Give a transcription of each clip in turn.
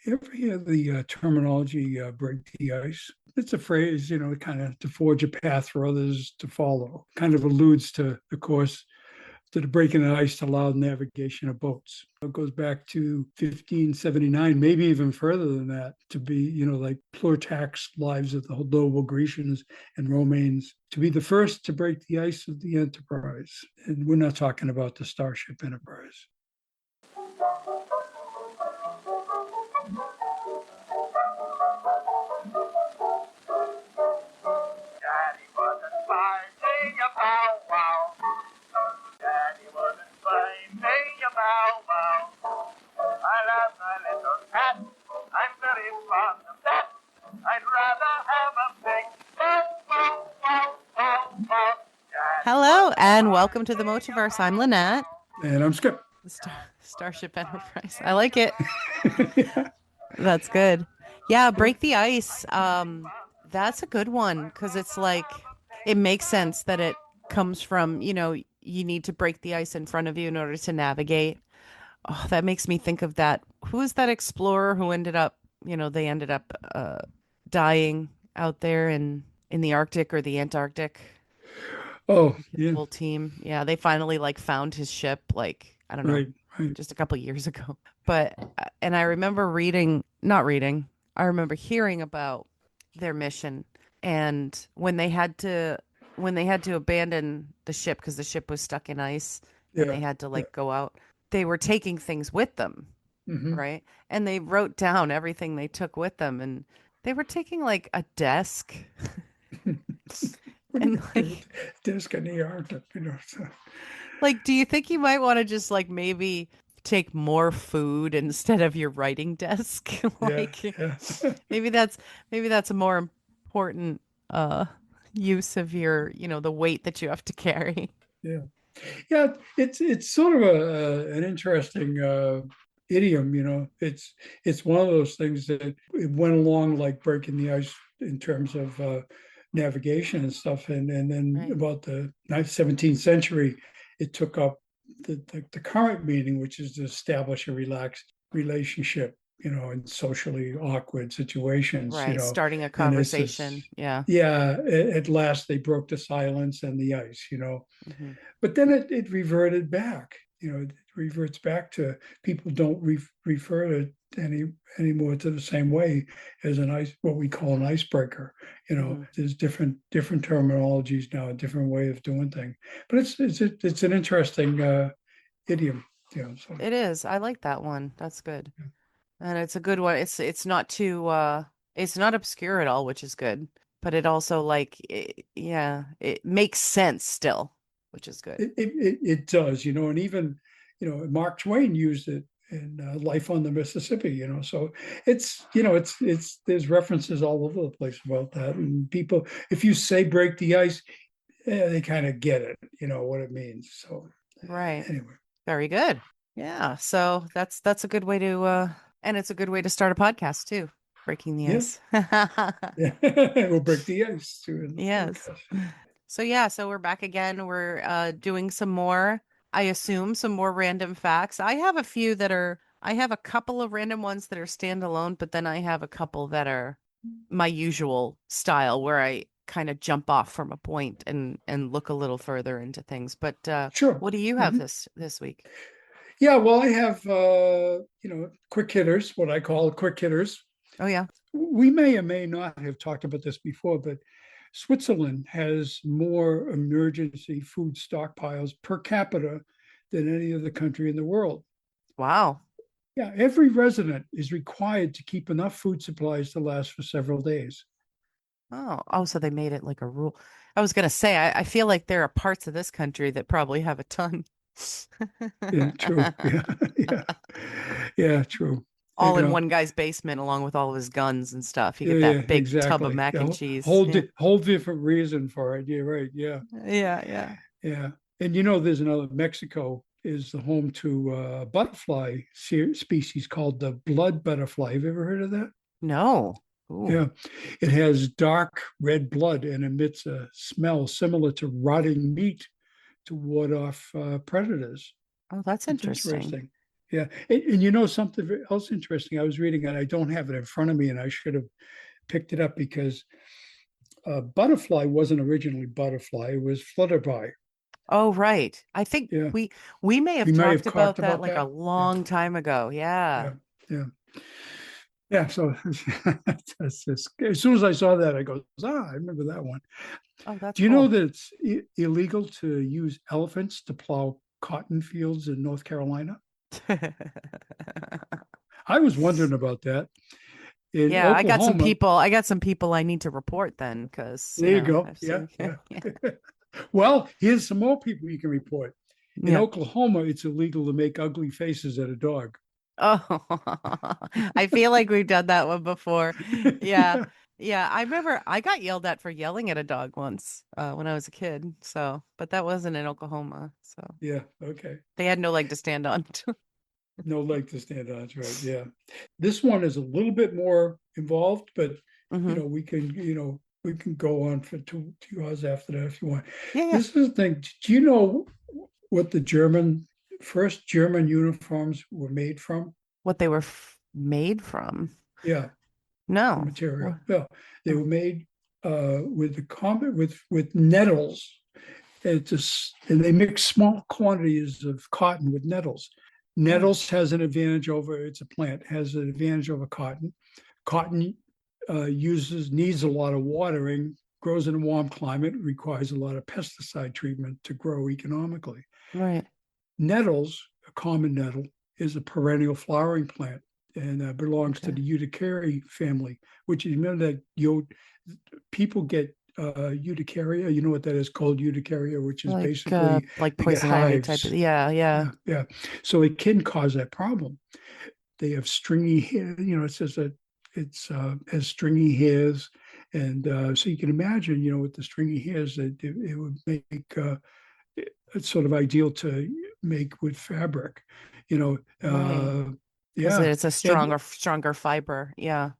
You ever hear the terminology break the ice? It's a phrase, kind of to forge a path for others to follow. Kind of alludes to, of course, to the breaking the ice to allow navigation of boats. It goes back to 1579, maybe even further than that, to be, like Plutarch's Lives of the Noble Grecians and Romanes, to be the first to break the ice of the Enterprise. And we're not talking about the Starship Enterprise. Hello and welcome to the Motiverse. I'm Linette. And I'm Skip. Starship Enterprise. I like it. Yeah. That's good. Yeah, break the ice. That's a good one because it's like it makes sense that it comes from, you need to break the ice in front of you in order to navigate. Oh, that makes me think of that. Who is that explorer who ended up, they ended up dying out there in the Arctic or the Antarctic? Oh, His yeah. whole team. Yeah, they finally like found his ship like, I don't know, Right. Right. just a couple years ago. But and I remember reading, not reading, I remember hearing about their mission and when they had to abandon the ship because the ship was stuck in ice and Yeah. they had to Yeah. like go out, they were taking things with them, Mm-hmm. right? And they wrote down everything they took with them and they were taking like a desk What are you and gonna do with like the disc in the Arctic? So, Like, do you think you might want to just like maybe take more food instead of your writing desk? yeah. Like Yeah. maybe that's maybe that's a more important uh use of your, the weight that you have to carry. Yeah. Yeah, it's sort of an interesting idiom, It's one of those things that it went along like breaking the ice in terms of navigation and stuff, and then Right. about the 17th century, it took up the current meaning, which is to establish a relaxed relationship, in socially awkward situations, Right. Starting a and it's just conversation. Yeah. yeah. At last, they broke the silence and the ice, Hmm. but then it reverted back. It reverts back to people don't refer to anymore to the same way as what we call an icebreaker. Hmm. There's different terminologies now, a different way of doing things. But it's an interesting idiom. So It is. I like that one. That's good. And it's a good one. It's not too it's not obscure at all, which is good. But it also like yeah, it makes sense still, which is good. it does, and even Mark Twain used it in Life on the Mississippi, so it's there's references all over the place about that, and people, if you say break the ice, they kind of get it, what it means. So Right. anyway, Very good. Yeah. So that's a good way to and it's a good way to start a podcast too. Breaking the yeah, ice. yeah. We'll break the ice too in the Yes. podcast. So yeah, so we're back again. We're doing some more, I assume, some more random facts. I have a couple of random ones that are standalone, but then I have a couple that are my usual style where I kind of jump off from a point and look a little further into things. But Sure. what do you have Mhm. this week? Yeah, well, I have quick hitters, what I call quick hitters. Oh yeah. We may or may not have talked about this before, but Switzerland has more emergency food stockpiles per capita than any other country in the world. Wow. Yeah, every resident is required to keep enough food supplies to last for several days. Oh, so they made it like a rule. I was gonna say, I feel like there are parts of this country that probably have a ton. Yeah, true. Yeah, yeah, yeah, true. All in one guy's basement, along with all of his guns and stuff. You Yeah, get yeah, that big tub of exactly. mac and Yeah, cheese. whole Yeah. whole different reason for it. Yeah, right. Yeah, Yeah, yeah. yeah. And there's another. Mexico is the home to a butterfly species called the blood butterfly. Have you ever heard of that? No. Ooh. Yeah, it has dark red blood and emits a smell similar to rotting meat to ward off predators. Oh, that's It's interesting. interesting. Yeah. And you know something else interesting? I was reading and I don't have it in front of me, and I should have picked it up because butterfly wasn't originally butterfly; it was flutterby. Oh, right. I think Yeah, we may have we may have talked talked about that about like a that. Yeah, long time ago. Yeah. yeah, yeah, yeah. So that's just, as soon as I saw that, I go, I remember that one. Oh, that's Do you know cool. that it's illegal to use elephants to plow cotton fields in North Carolina? I was wondering about that. In Yeah, Oklahoma, I got some people I need to report then because, there you go. I've Yeah, seen yeah. yeah. Well, here's some more people you can report. In Yeah. Oklahoma, it's illegal to make ugly faces at a dog. Oh, I feel like we've done that one before. Yeah. Yeah, Yeah, I remember I got yelled at for yelling at a dog once when I was a kid. So, but that wasn't in Oklahoma. So yeah, okay. they had no leg to stand on. No leg to stand on. That's right. Yeah. This one is a little bit more involved, but Hmm. we can go on for two hours after that if you want. Yeah, yeah. This is the thing. Do you know what the first German uniforms were made from? What they were made from. Yeah, the No. material. What? Yeah, they Oh, were made with the common with nettles. And they mix small quantities of cotton with nettles. oh, Nettles has an advantage over it's a plant has an advantage over cotton. Cotton needs a lot of watering, grows in a warm climate, requires a lot of pesticide treatment to grow economically. right. Nettles, a common nettle, is a perennial flowering plant and belongs to Okay. the Urticaria family, which you remember that people get urticaria. You know what that is, cold urticaria, which is basically Like they get poison ivy type hives. of, yeah, yeah. Yeah, yeah. So it can cause that problem. They have stringy hair. It says that it's has stringy hairs, and so you can imagine, with the stringy hairs, that it would make it's sort of ideal to make with fabric. You know, Right. Because yeah, it's a and stronger fiber. Yeah.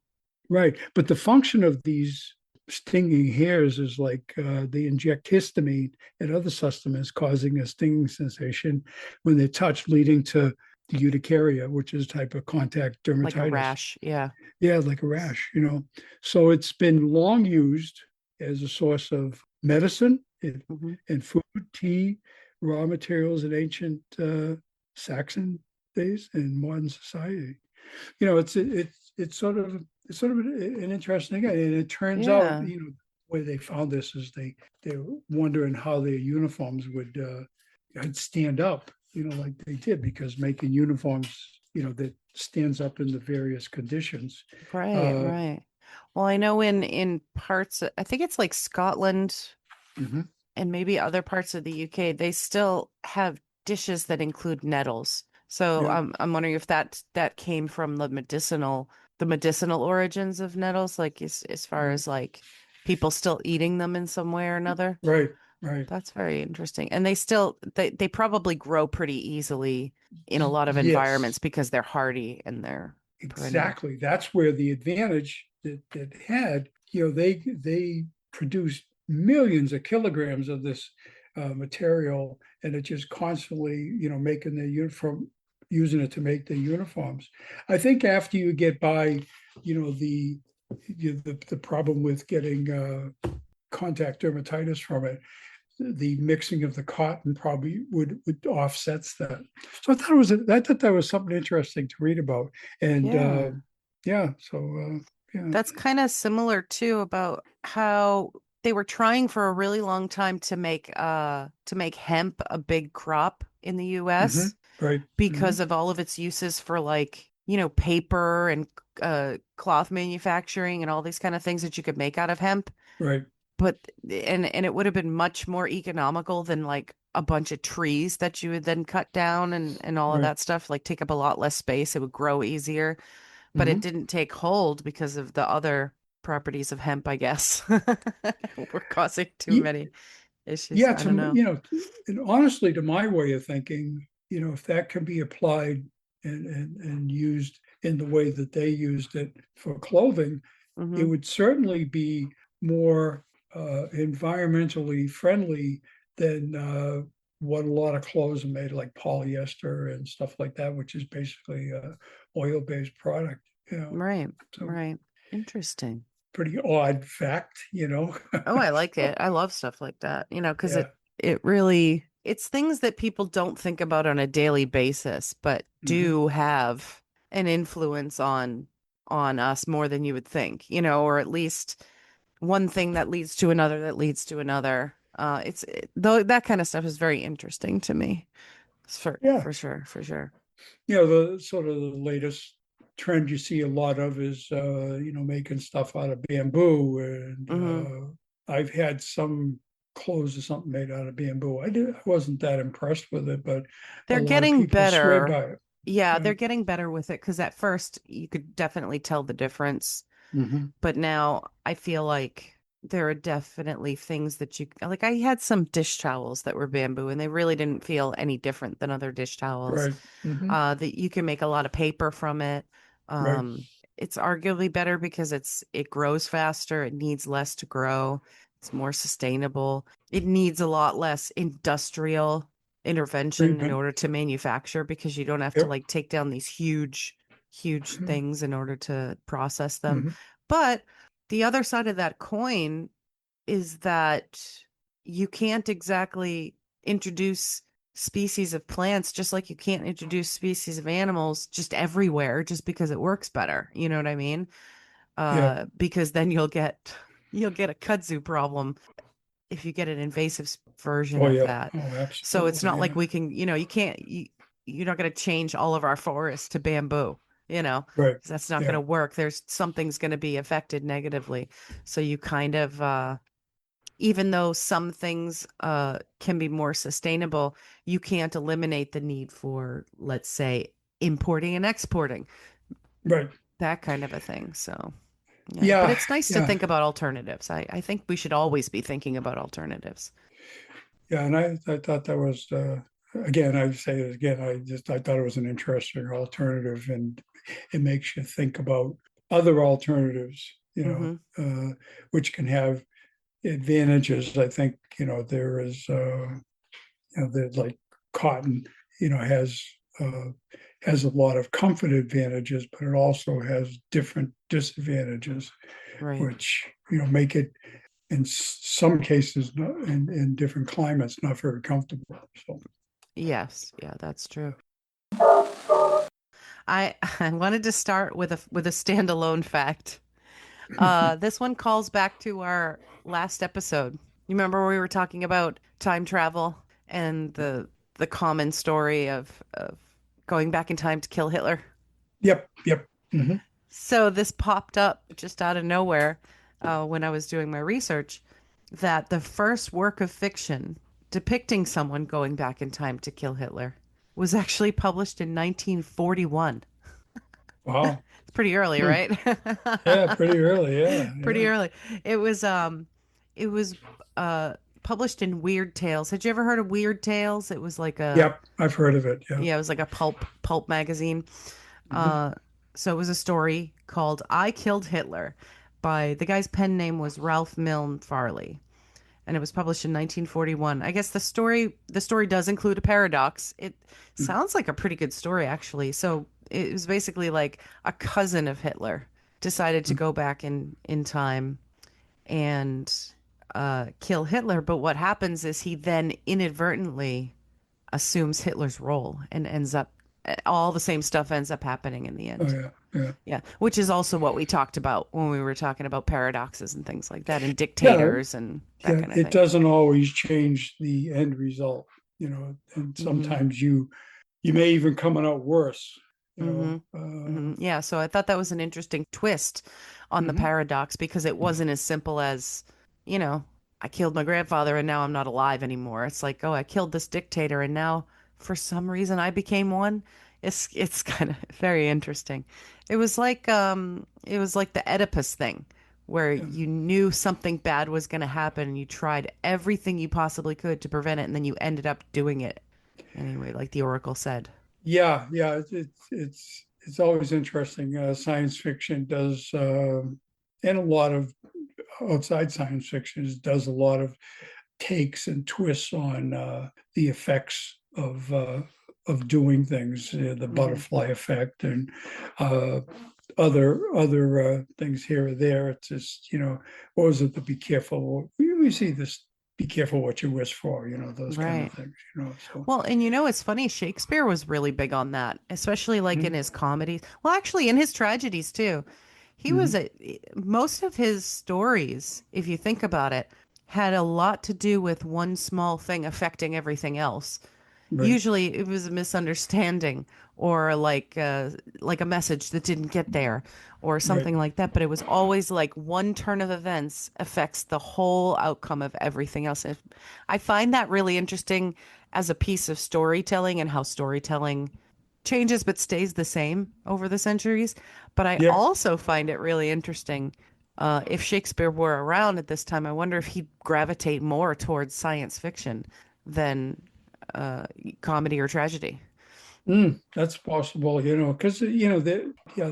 right. But the function of these stinging hairs is like they inject histamine and other sustenance, causing a stinging sensation when they're touched, leading to the urticaria, which is a type of contact Like a dermatitis. rash. Yeah. Yeah, like a rash. So it's been long used as a source of medicine Hmm. in food, tea, raw materials in ancient Saxon days and modern society. It's sort of an interesting thing, and it turns out Yeah. the way they found this is they were wondering how their uniforms would stand up, like they did, because making uniforms, that stands up in the various conditions. Right, Uh, right. Well, I know in parts, I think it's like Scotland mhm. and maybe other parts of the UK, they still have dishes that include nettles. So Yeah, I'm wondering if that came from the medicinal origins of nettles, like as far right, as like people still eating them in some way or another. right, right. That's very interesting. And they probably grow pretty easily in a lot of environments Yes, because they're hardy and they're perennial. exactly. That's where the advantage that had, they produced millions of kilograms of this material, and it just constantly, making the uniform, using it to make the uniforms. I think after you get by, the problem with getting contact dermatitis from it, the mixing of the cotton probably would offsets that. So I thought that was something interesting to read about. And Yeah. yeah, so yeah. That's kind of similar too about how they were trying for a really long time to make hemp a big crop in the Hmm. US Right. Hmm. because of all of its uses for like, paper and cloth manufacturing and all these kind of things that you could make out of hemp. Right. But and it would have been much more economical than like a bunch of trees that you would then cut down and all of Right. that stuff, like take up a lot less space. It would grow easier, but it Hmm. didn't take hold because of the other properties of hemp, I guess. We're causing too many issues. Yeah, I don't know. and honestly, to my way of thinking, if that can be applied and used in the way that they used it for clothing, it Hmm. would certainly be more environmentally friendly than what a lot of clothes are made, like polyester and stuff like that, which is basically a oil-based product, Right. So Right. Interesting. pretty odd fact, Oh, I like it. I love stuff like that, because Yeah. it really it's things that people don't think about on a daily basis, but Hmm. do have an influence on us more than you would think, or at least one thing that leads to another that leads to another. Though that kind of stuff is very interesting to me. Yeah. For sure, for sure. The sort of the latest trend you see a lot of is, making stuff out of bamboo. And Hmm. I've had some clothes or something made out of bamboo. I wasn't that impressed with it, but a They're lot of getting people swear better. by it. Yeah, Yeah. they're getting better with it because at first you could definitely tell the difference. Hmm. But now I feel like there are definitely things that like I had some dish towels that were bamboo and they really didn't feel any different than other dish towels. Right. Hmm. That you can make a lot of paper from it. Right. It's arguably better because it grows faster, it needs less to grow, it's more sustainable. It needs a lot less industrial intervention in Treatment. order to manufacture because you don't have to Yep. like take down these huge things in order to process them. Hmm. But the other side of that coin is that you can't exactly introduce species of plants just like you can't introduce species of animals just everywhere just because it works better. You know what I mean? Yeah. Because then you'll get a kudzu problem if you get an invasive version Oh, of yeah. that. Oh, So it's absolutely. not like Yeah. we can, you're not going to change all of our forests to bamboo, you know, Right. 'cause that's not going Yeah. to work. There's something's going to be affected negatively. So you kind of, even though some things can be more sustainable, you can't eliminate the need for, let's say, importing and exporting, Right. that kind of a thing. So, yeah, but Yeah. it's nice to Yeah. think about alternatives. I think we should always be thinking about alternatives. Yeah. And I thought that was, again, I say it again, I thought it was an interesting alternative, and it makes you think about other alternatives, Hmm. which can have advantages. I think, there is, there's like cotton, has, uh, has a lot of comfort advantages, but it also has different disadvantages, Right. which, make it in some cases, in different climates, not very comfortable. So, Yes. Yeah, that's true. I wanted to start with a standalone fact. This one calls back to our last episode. You remember where we were talking about time travel and the common story of going back in time to kill Hitler? yep, yep. Hmm. So this popped up just out of nowhere when I was doing my research that the first work of fiction depicting someone going back in time to kill Hitler was actually published in 1941. Wow. It's pretty early, Hmm. right? Yeah, pretty early. Yeah, Pretty yeah. early. It was it was uh published in Weird Tales. Had you ever heard of Weird Tales? It was like a Yep, I've heard of it. Yeah. yeah, it was like a pulp magazine. Hmm. Uh so it was a story called I Killed Hitler by the guy's pen name was Ralph Milne Farley. And it was published in 1941. I guess the story does include a paradox. It sounds like a pretty good story actually. So it was basically like a cousin of Hitler decided to go back in time and kill Hitler. But what happens is he then inadvertently assumes Hitler's role and ends up all the same stuff ends up happening in the Oh, end. yeah, yeah. Yeah, which is also what we talked about when we were talking about paradoxes and things like that, and Yeah, dictators and that yeah. kind of It thing. doesn't always change the end result, and Hmm. sometimes you may even come out worse, you Hmm. know. Yeah, so I thought that was an interesting twist on the Mhm. paradox because it wasn't as simple as, you know, I killed my grandfather and now I'm not alive anymore. It's like, oh, I killed this dictator and now for some reason I became one. It's kind of very interesting. It was like the Oedipus thing where Yeah. you knew something bad was going to happen and you tried everything you possibly could to prevent it and then you ended up doing it anyway, like the oracle said. Yeah. It's always interesting. Science fiction does, and a lot of outside science fiction does a lot of takes and twists on the effects of doing things, the Hmm. butterfly effect and uh, other things here or there. It's just, what was it? The be careful. We see this. Be careful what you wish for. Those kind of Right. things. So. Well, and it's funny, Shakespeare was really big on that, especially like in Mm-hmm. his comedies. Well, actually in his tragedies too. He was Mm-hmm. a Most of his stories, if you think about it, had a lot to do with one small thing affecting everything else. Right. Usually it was a misunderstanding or like a message that didn't get there or Right. something like that, but it was always like one turn of events affects the whole outcome of everything else. I find that really interesting as a piece of storytelling and how storytelling changes but stays the same over the centuries. But I Yeah. also find it really interesting. If Shakespeare were around at this time, I wonder if he'd gravitate more towards science fiction than uh, comedy or tragedy. That's possible, because yeah,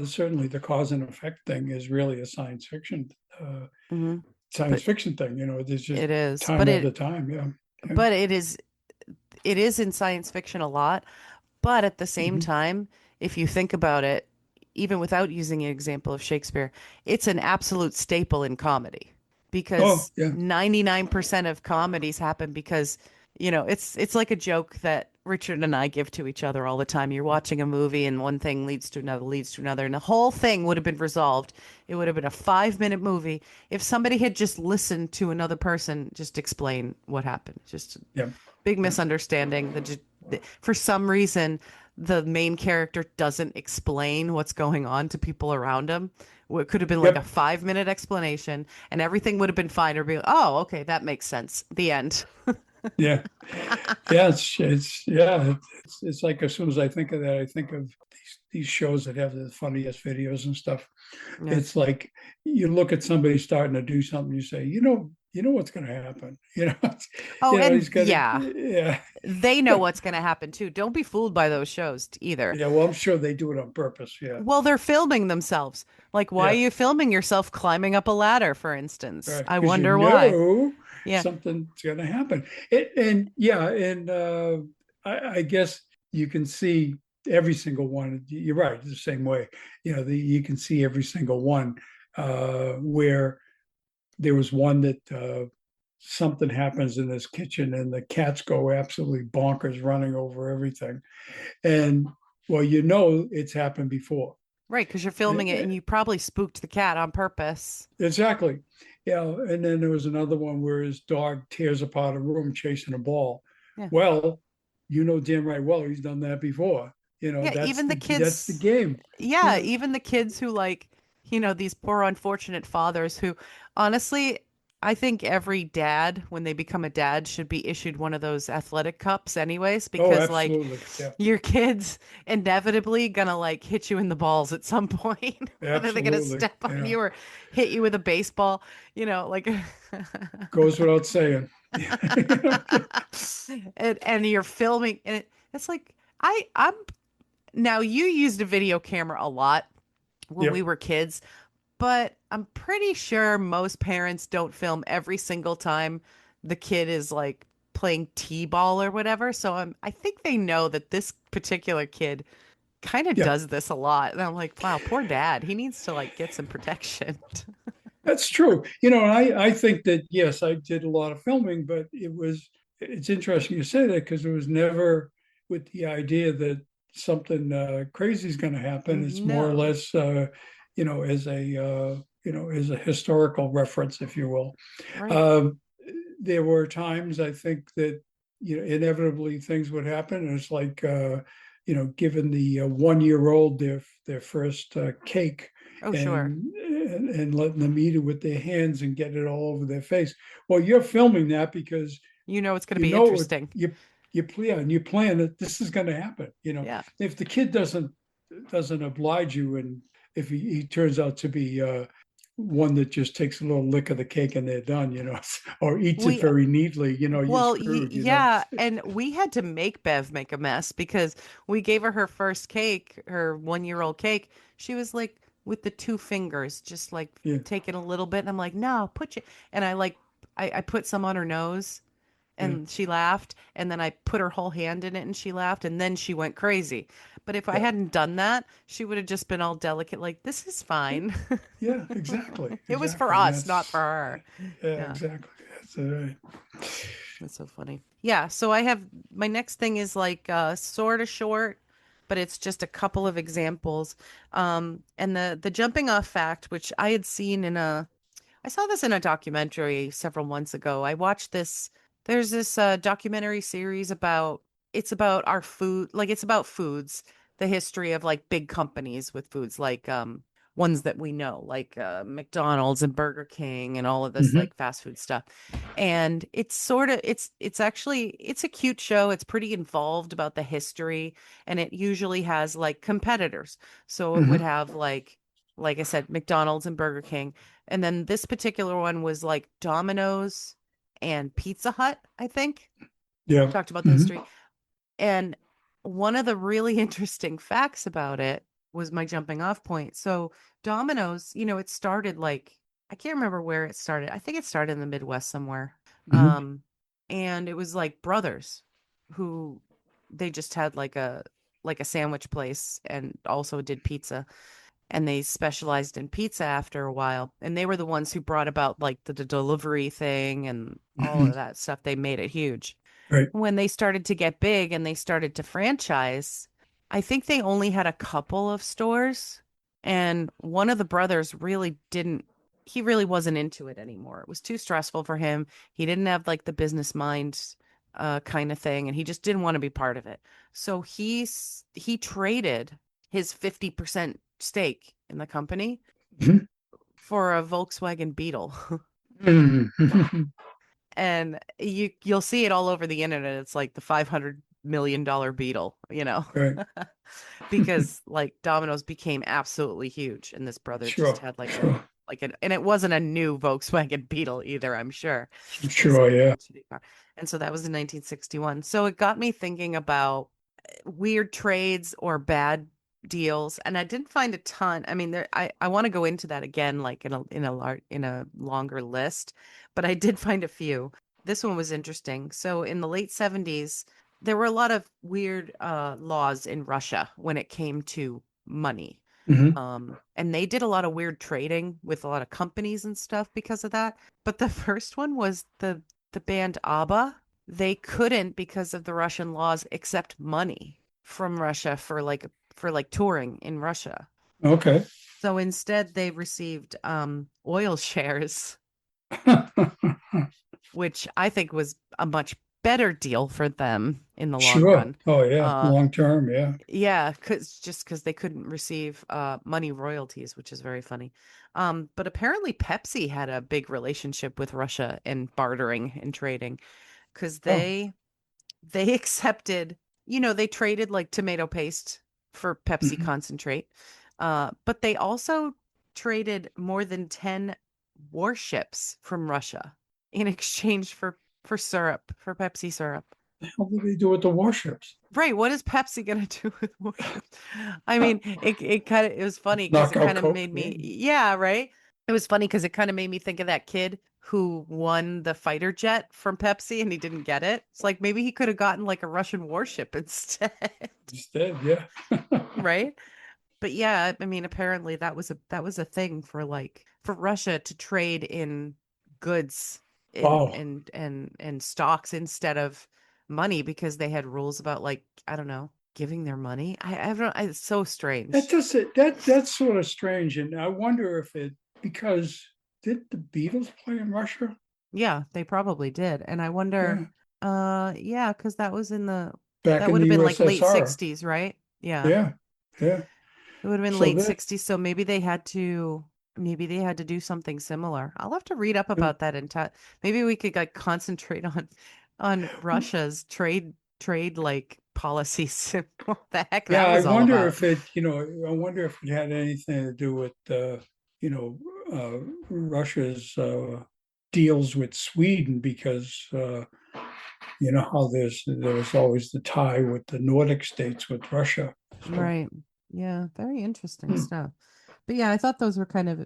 certainly the cause and effect thing is really a uh, Hmm. science But fiction thing. There's just it is, time after time. Yeah, yeah. but it is in science fiction a lot. But at the same Hmm. time, if you think about it, even without using an example of Shakespeare, it's an absolute staple in comedy Oh, because yeah, 99% of comedies happen because, it's like a joke that Richard and I give to each other all the time. You're watching a movie and one thing leads to another, and the whole thing would have been resolved. It would have been a 5-minute movie if somebody had just listened to another person just explain what happened. Just yeah, big yeah, misunderstanding that just, for some reason the main character doesn't explain what's going on to people around him. It could have been like a yep, 5-minute explanation and everything would have been fine or be, oh, okay, that makes sense, the end. yeah, yeah. It's like as soon as I think of that, I think of these shows that have the funniest videos and stuff. Yeah. It's like you look at somebody starting to do something, you say, what's going to happen. Oh, and He's got to, yeah, yeah. they know what's going to happen too. Don't be fooled by those shows either. Yeah, well, I'm sure they do it on purpose. Yeah, Well, they're filming themselves. Like, why are yeah, you filming yourself climbing up a ladder, for instance? right. I Because wonder why. Yeah. something's going to happen. And yeah, and I guess you can see every single one. You're right, the same way. You can see every single one where there was one that something happens in this kitchen and the cats go absolutely bonkers running over everything. And well, it's happened before. Right, because you're filming it and you probably spooked the cat on purpose. Exactly. Yeah. And then there was another one where his dog tears apart a room chasing a ball. Yeah. Well, damn right well he's done that before. Yeah, That's even the the kids, game. yeah, Yeah. even the kids who like, these poor unfortunate fathers who honestly, I think every dad, when they become a dad, should be issued one of those athletic cups anyways, Oh, because like absolutely. Yeah. your kids inevitably gonna like hit you in the balls at some point, whether they're gonna Absolutely. step on Yeah. you or hit you with a baseball, like Goes without saying. and you're filming and it's like I'm now you used a video camera a lot when we Yep. were kids, but I'm pretty sure most parents don't film every single time the kid is like playing t-ball or whatever. So I think they know that this particular kid kind of Yeah. does this a lot. And I'm like, wow, poor dad. He needs to like get some protection. That's true. I think that, yes, I did a lot of filming, but it's interesting you say that because it was never with the idea that something crazy is going to happen. It's more or No. less, as a historical reference, if you will. Right. Um, there were times I think that, inevitably things would happen. And it's like, giving the 1 year old their first cake Oh, sure. and letting them eat it with their hands and get it all over their face. Well, you're filming that because It's going to you be know it, interesting. you plan that this is going to happen. Yeah. If the kid doesn't oblige you, and if he turns out to be one that just takes a little lick of the cake and they're done, or eats it We very neatly, you're Well, screwed. yeah, and we had to make Bev make a mess because we gave her first cake, her 1-year-old cake. She was like with the two fingers, just like Yeah. taking a little bit. And I'm like, no, put you. And I put some on her nose, Yeah. and she laughed, and then I put her whole hand in it and she laughed, and then she went crazy. But if I Yeah. hadn't done that, she would have just been all delicate, like, this is fine. Yeah. Exactly. It was for Exactly. And us, not for that's, her. yeah, Yeah, exactly. That's right. that's so funny. Yeah, so I have my next thing is like sort of short, but it's just a couple of examples. And the jumping off fact, which I had seen in a I saw this in a documentary several months ago. I watched this. There's this documentary series about it's about our food, like it's about foods, the history of like big companies with foods, like ones that we know, like McDonald's and Burger King and all of this Hmm. like fast food stuff. And it's sort of it's actually it's a cute show. It's pretty involved about the history, and it usually has like competitors. So it would Hmm. have like I said, McDonald's and Burger King. And then this particular one was like Domino's and Pizza Hut, I think. Yeah. Talked about the Hmm. history. And one of the really interesting facts about it was my jumping off point. So Domino's, it started like I can't remember where it started. I think it started in the Midwest somewhere. Hmm. And it was like brothers who they just had like a sandwich place and also did pizza, and they specialized in pizza after a while, and they were the ones who brought about like the delivery thing and all Hmm. of that stuff. They made it huge. Right. When they started to get big and they started to franchise, I think they only had a couple of stores, and one of the brothers really didn't he really wasn't into it anymore. It was too stressful for him. He didn't have like the business mind kind of thing, and he just didn't want to be part of it. So he traded his 50% stake in the company Hmm. for a Volkswagen Beetle. Hmm. And you'll see it all over the internet. It's like the $500 million Beetle, Right. because like Domino's became absolutely huge, and this brother just Sure. had Sure. and it wasn't a new Volkswagen Beetle either, I'm sure. It was Sure. like a Yeah. vintage car. And so that was in 1961. So it got me thinking about weird trades or bad deals, and I didn't find a ton. I mean, I want to go into that again, like in a longer list, but I did find a few. This one was interesting. So in the late 70s, there were a lot of weird laws in Russia when it came to money. Hmm. And they did a lot of weird trading with a lot of companies and stuff because of that. But the first one was the band ABBA. They couldn't, because of the Russian laws, accept money from Russia for like touring in Russia. Okay. So instead they received oil shares, which I think was a much better deal for them in the long Sure. run. Oh, yeah. Uh Long term. Yeah. Yeah, because they couldn't receive money royalties, which is very funny. But apparently Pepsi had a big relationship with Russia and bartering and trading, because Oh. they accepted, they traded like tomato paste for Pepsi Hmm. concentrate. But they also traded more than 10 warships from Russia in exchange for syrup, for Pepsi syrup. How do they do with the warships? Right. What is Pepsi gonna do with warships? I mean, it was funny because Knock it out kind of Coke? made me, Maybe. yeah, right. It was funny because it kind of made me think of that kid who won the fighter jet from Pepsi and he didn't get it. It's like maybe he could have gotten like a Russian warship instead, Instead, yeah. right? But yeah, I mean, apparently that was a thing for like for Russia to trade in goods in Wow. and stocks instead of money, because they had rules about like, I don't know, giving their money. I don't it's so That strange. just that's sort of strange, and I wonder if it because did the Beatles play in Russia? Yeah, they probably did. And I wonder, Yeah, yeah, because back that in would the have been like late USSR. 60s, right? Yeah. Yeah, yeah. It would have been So late that 60s, so maybe they had to do something similar. I'll have to read up yeah. about that and maybe we could like concentrate on Russia's trade like policies. What the heck Yeah, that I was all wonder about. if I wonder if it had anything to do with, you know, Russia's deals with Sweden because, how there was always the tie with the Nordic states with Russia. So, Right. Yeah, very interesting hmm. stuff. But yeah, I thought those were kind of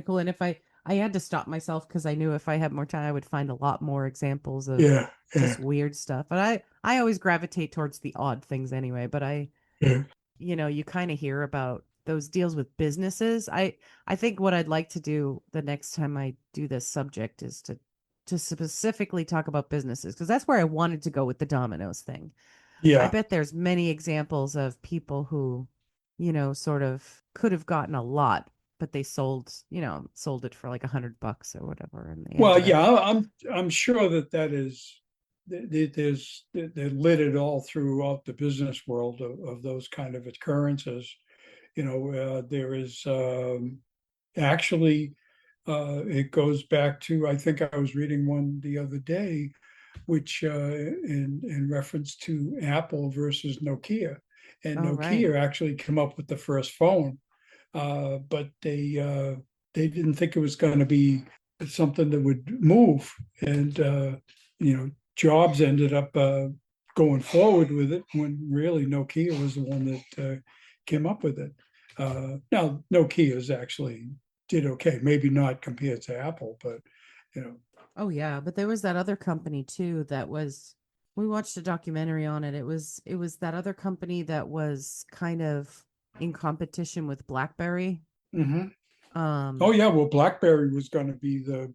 cool. And if I had to stop myself because I knew if I had more time, I would find a lot more examples of Yeah, yeah, just weird stuff. But I always gravitate towards the odd things anyway. But yeah, you kind of hear about those deals with businesses. I think what I'd like to do the next time I do this subject is to specifically talk about businesses because that's where I wanted to go with the dominoes thing. I yeah. bet there's many examples of people who, sort of could have gotten a lot, but they sold it for like $100 or whatever, and they Well, ended up. yeah, I'm sure that is they're littered all throughout the business world of those kind of occurrences. There is actually it goes back to, I think I was reading one the other day, which in reference to Apple versus Nokia, and Oh, right. Nokia actually came up with the first phone, but they didn't think it was going to be something that would move, and Jobs ended up going forward with it when really Nokia was the one that came up with it. Now Nokia's actually did okay, maybe not compared to Apple, but you know, Oh, yeah, but there was that other company too that was. We watched a documentary on it. It was that other company that was kind of in competition with BlackBerry. mhm. Oh Um, yeah, well, BlackBerry was going to be the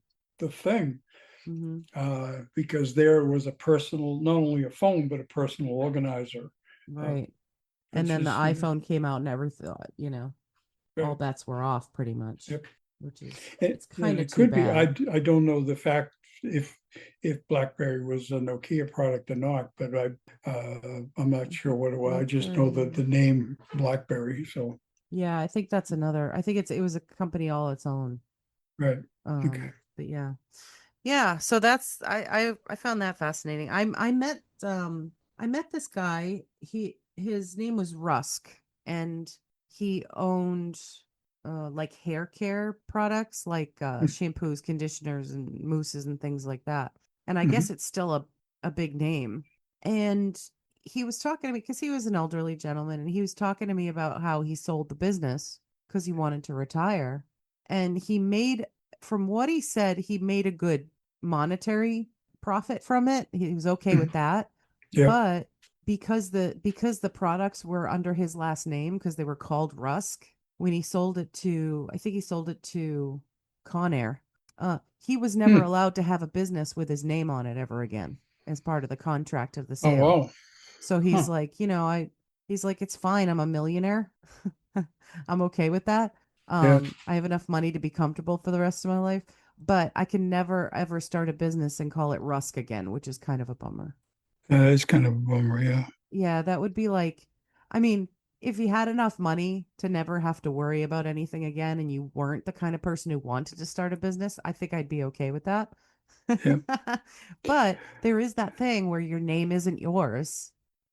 thing mhm, because there was a personal, not only a phone but a personal organizer, uh, right. And which then the is iPhone came out and all right. bets were off pretty much, Yep. which is it's And kind of it too could be. bad. I don't know the fact if BlackBerry was a Nokia product or not, but I'm not sure what it was. I just know that BlackBerry. the name BlackBerry. So Yeah, I think that's another. I think it was a company all its own. right. Okay. But yeah. Yeah, so that's I found that fascinating. I met this guy. His name was Rusk, and he owned like hair care products like shampoos, conditioners, and mousses and things like that. And I guess Mhm. it's still a big name. And he was talking to me because he was an elderly gentleman, and he was talking to me about how he sold the business because he wanted to retire. And from what he said, he made a good monetary profit from it. He was okay with Mhm. that. Yep. But because the products were under his last name because they were called Rusk, when he sold it to, I think he sold it to Conair, he was never Hmm. allowed to have a business with his name on it ever again as part of the contract of the Oh sale. wow. So he's Huh. like, he's like, it's fine. I'm a millionaire. I'm okay with that. Yeah. I have enough money to be comfortable for the rest of my life, but I can never ever start a business and call it Rusk again, which is kind of a bummer. It's kind of a bummer. Yeah. Yeah, that would be like, I mean, if you had enough money to never have to worry about anything again and you weren't the kind of person who wanted to start a business, I think I'd be okay with that. Yeah. But there is that thing where your name isn't yours.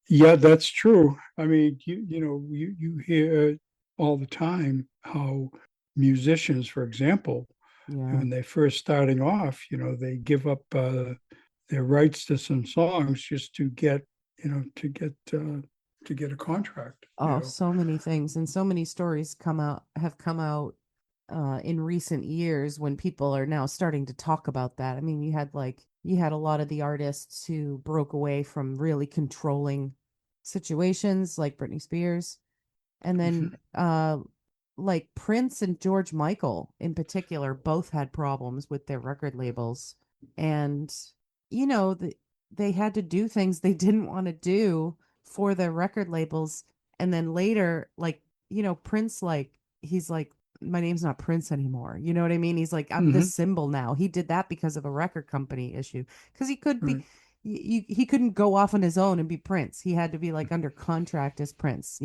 Yeah, that's true. I mean, you hear all the time how musicians, for example, Yeah. when they first starting off, they give up their rights to some songs just to get, to get a contract. Oh, so many things and so many stories have come out in recent years when people are now starting to talk about that. I mean, you had a lot of the artists who broke away from really controlling situations like Britney Spears, and then Mhm. like Prince and George Michael in particular both had problems with their record labels, and you know the, they had to do things they didn't want to do for their record labels, and then later, like, Prince, like, he's like, my name's not Prince anymore, you know what I mean? He's like, I'm this Mhm. symbol now. He did that because of a record company issue, because he could be Right. he couldn't go off on his own and be Prince. He had to be like under contract as Prince.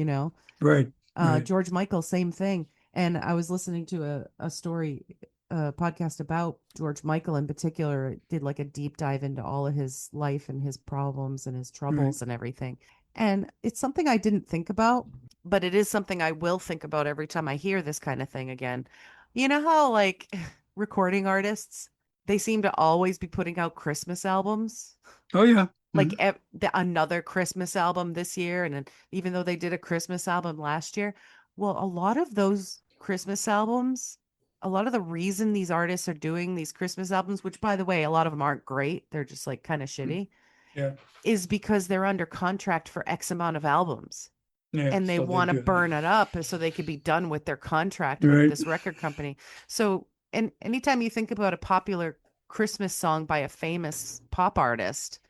Right. Right. George Michael, same thing. And I was listening to a story, a podcast about George Michael in particular. It did like a deep dive into all of his life and his problems and his Right. troubles and everything. And it's something I didn't think about, but it is something I will think about every time I hear this kind of thing again. You know how, like, recording artists, they seem to always be putting out Christmas albums? Oh yeah. Like Mhm. another Christmas album this year, and then even though they did a Christmas album last year, well, a lot of those Christmas albums a lot of the reason these artists are doing these Christmas albums, which by the way, a lot of them aren't great, they're just like kind of Mm. shitty, Yeah. is because they're under contract for X amount of albums Yeah. and they So they want to do that. burn it up so they could be done with their contract with Right. this record company. So, and anytime you think about a popular Christmas song by a famous pop artist,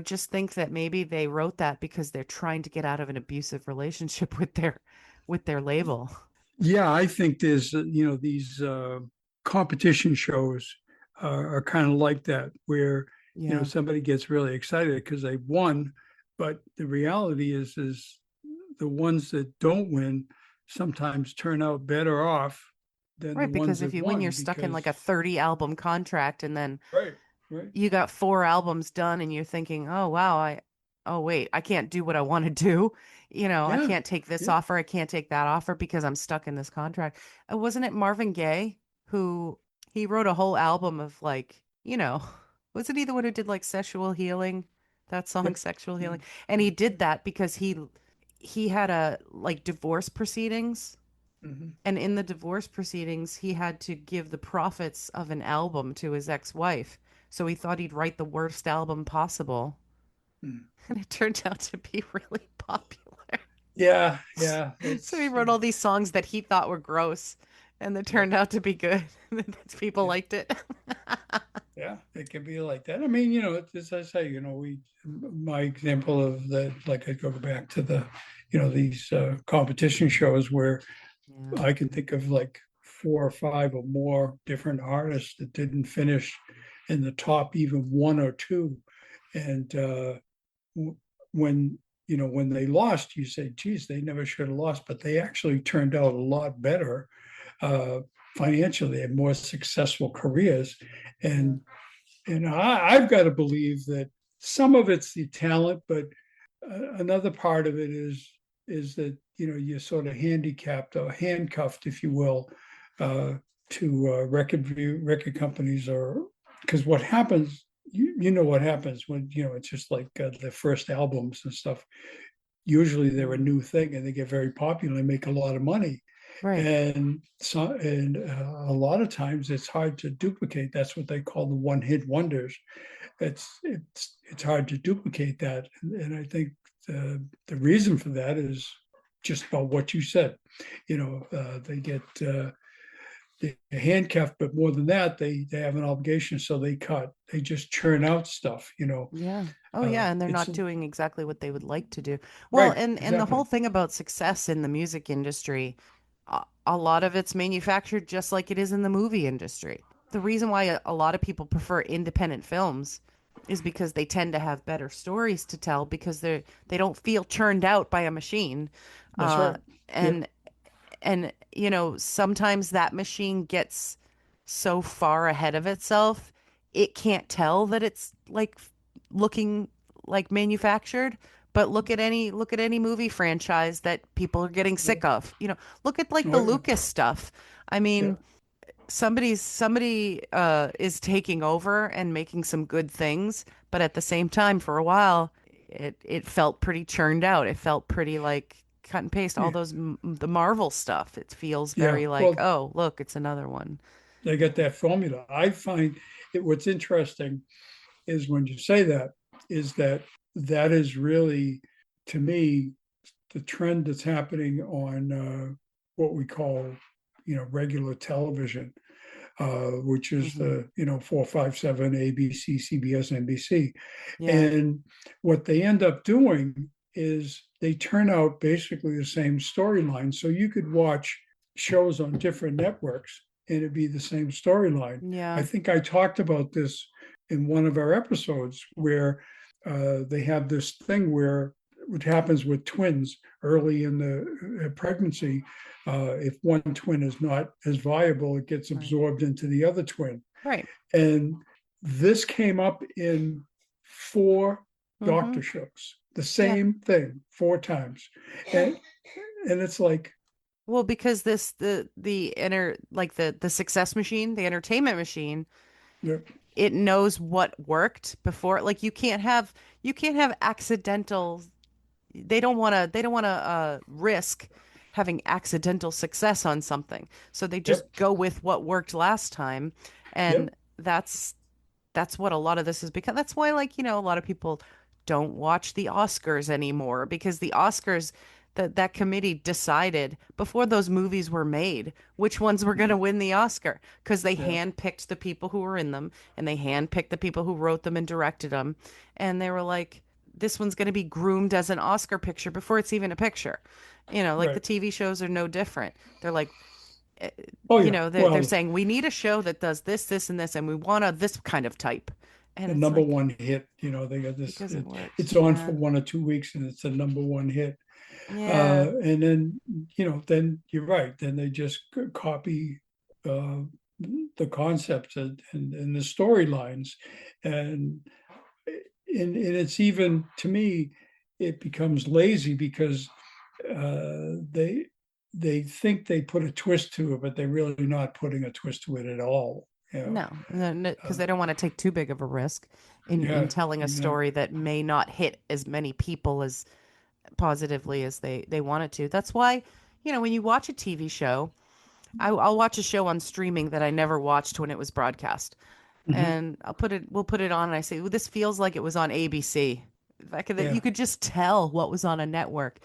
just think that maybe they wrote that because they're trying to get out of an abusive relationship with their label. Yeah, I think there's these competition shows are kind of like that, where Yeah. somebody gets really excited because they won, but the reality is the ones that don't win sometimes turn out better off than the Right, ones because if that you win, you're won stuck in because like a 30 album contract and then right, right, you got 4 albums done and you're thinking, "Oh wow, oh wait, I can't do what I want to do. I yeah, can't take this yeah, offer, I can't take that offer because I'm stuck in this contract." Wasn't it Marvin Gaye who he wrote a whole album of like, wasn't he the one who did like sexual healing? That song yep, Sexual Healing. mm, And he did that because he had a like divorce proceedings, mhm, and in the divorce proceedings, he had to give the profits of an album to his ex-wife. So he thought he'd write the worst album possible. mm. And it turned out to be really popular. Yeah, yeah, So he it's wrote all these songs that he thought were gross, and they yeah. turned out to be good. People Yeah. liked it. Yeah, it can be like that. I mean, as I say, my example of that, like I go back to these competition shows where Yeah. I can think of like 4 or 5 or more different artists that didn't finish in the top even one or two. And when, when they lost, you say, geez, they never should have lost, but they actually turned out a lot better uh, financially, had more successful careers. Yeah. And I've got to believe that some of it's the talent, but another part of it is that you're sort of handicapped or handcuffed, if you will, uh, to record companies, or because what happens, you know what happens when it's just like the first albums and stuff. Usually they're a Mm. new thing and they get very popular and make a lot of money, Right. and a lot of times it's hard to duplicate. That's what they call the one hit wonders. It's hard to duplicate that, and I think the reason for that is just about what you said. They get handcuffed, but more than that, they have an obligation, so they just churn out stuff. Yeah. Oh yeah, and they're It's not doing exactly what they would like to do. Well, right, and the whole exactly. thing about success in the music industry, a lot of it's manufactured just like it is in the movie industry. The reason why a lot of people prefer independent films is because they tend to have better stories to tell because they don't feel churned out by a machine. That's right. Yep. And sometimes that machine gets so far ahead of itself, it can't tell that it's like looking like manufactured. But look at any movie franchise that people are getting Yeah. sick of. Look at like the Oh yeah. Lucas stuff. I Yeah. mean, somebody is taking over and making some good things, but at the same time, for a while, it felt pretty churned out. It felt pretty like cut and paste. All Yeah. the Marvel stuff. It feels Yeah. very like, Well, oh, look, it's another one. they get that formula. I find what's interesting is when you say that, is that is really, to me, the trend that's happening on what we call, regular television, which is Hmm. the 4, 5, 7, ABC, CBS, NBC. Yeah. And what they end up doing is they turn out basically the same storyline. So you could watch shows on different networks and it'd be the same storyline. I Yeah. think I talked about this in one of our episodes where they have this thing where what happens with twins early in the pregnancy, if one twin is not as viable, it gets Right. absorbed into the other twin. Right. And this came up in 4 Hmm. doctor shows, the Yeah. same thing 4 times. Well, And it's like, well, because the inner like the success machine, the entertainment machine, yeah, it knows what worked before. Like you can't have accidental. They don't want to risk having accidental success on something. So they just Yep. go with what worked last time. And Yep. that's that's what a lot of this is because that's why, like, a lot of people don't watch the Oscars anymore because the Oscars, that committee decided before those movies were made which ones were going to win the Oscar because they Yeah. handpicked the people who were in them and they handpicked the people who wrote them and directed them. And they were like, this one's going to be groomed as an Oscar picture before it's even a picture. Like the Right. TV shows are no different. They're like, eh, Oh yeah. they're Well, saying we need a show that does this, this, and this, and we want a this kind of type. And the it's number like one hit. They got this. because it works. It's on for Yeah. 1 or 2 weeks, and it's a number one hit. Yeah. And then then you're right. Then they just copy uh, the concepts and the storylines, and and it's even to me, it becomes lazy because they think they put a twist to it, but they're really not putting a twist to it at all. No, no, because Uh, they don't want to take too big of a risk in yeah, telling a yeah, story that may not hit as many people as positively as they want it to. That's why, when you watch a TV show, I'll watch a show on streaming that I never watched when it was broadcast. mhm, And we'll put it on and I say, well, this feels like it was on ABC. Like that yeah, you could just tell what was on a network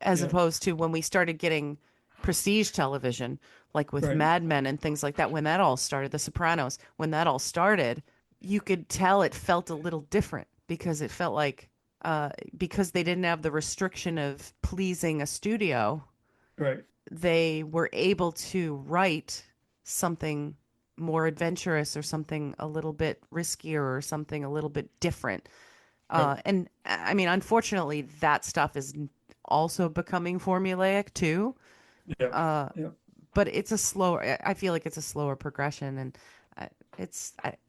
as yeah, opposed to when we started getting prestige television, like with right, Mad Men and things like that, when that all started, The Sopranos, when that all started, you could tell it felt a little different because it felt like because they didn't have the restriction of pleasing a studio, right, they were able to write something more adventurous or something a little bit riskier or something a little bit different. right, And I mean, unfortunately, that stuff is also becoming formulaic too. yeah, Uh, yeah. but it's a slower, I feel like it's a slower progression. And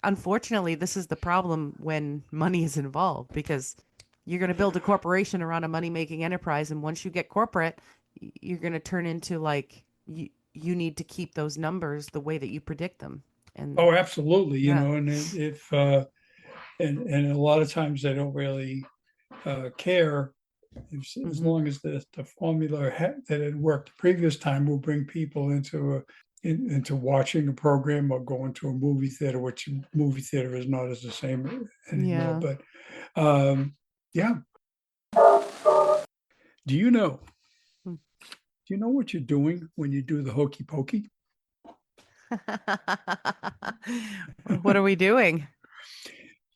unfortunately, this is the problem when money is involved because you're going to build a corporation around a money making enterprise. And once you get corporate, you're going to turn into like, you need to keep those numbers the way that you predict them. And Oh, absolutely. yeah. And if and a lot of times they don't really care as Hmm. long as the formula that had worked the previous time will bring people into watching a program or going to a movie theater, which movie theater is not as the same anymore. Yeah. But yeah, do you know? Do you know what you're doing when you do the hokey pokey? What are we doing?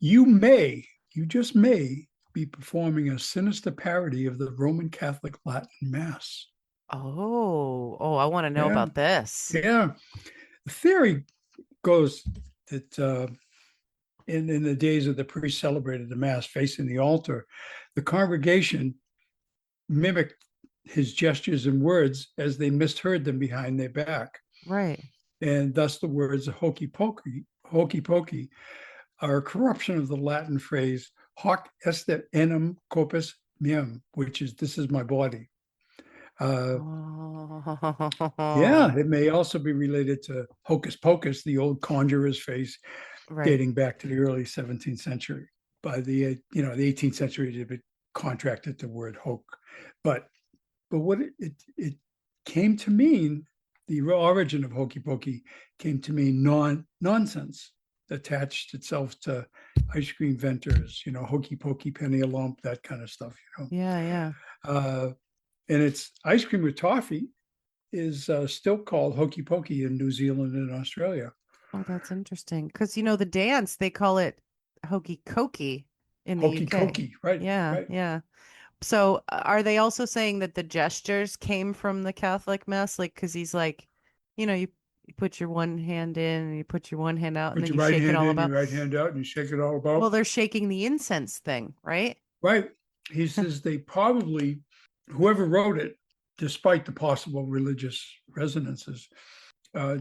You may, you just may, be performing a sinister parody of the Roman Catholic Latin Mass. Oh, I want to know Yeah, about this. yeah. The theory goes that in the days of the priest celebrated the Mass facing the altar, the congregation mimicked his gestures and words as they misheard them behind their back. Right. And thus the words hokey pokey, are a corruption of the Latin phrase hoc est enim corpus meum, which is this is my body. Uh, Oh, yeah, it may also be related to hocus pocus, the old conjurer's face right. dating back to the early 17th century. By the 18th century, it contracted the word hoke. But what it came to mean, the origin of hokey pokey came to mean nonsense, attached itself to ice cream vendors, hokey pokey, penny a lump, that kind of stuff, Yeah, yeah. Uh, and it's ice cream with toffee is still called hokey pokey in New Zealand and Australia. Oh, that's interesting. Because the dance, they call it hokey cokey in the Hokey UK. cokey, right, Yeah, right. yeah. So are they also saying that the gestures came from the Catholic Mass? Like, because he's like, you put your one hand in and you put your one hand out and Put then your you right shake it hand all in, your about. right hand out, and you shake it all Well, about. they're shaking the incense thing, right? Right. He says they probably, whoever wrote it, despite the possible religious resonances,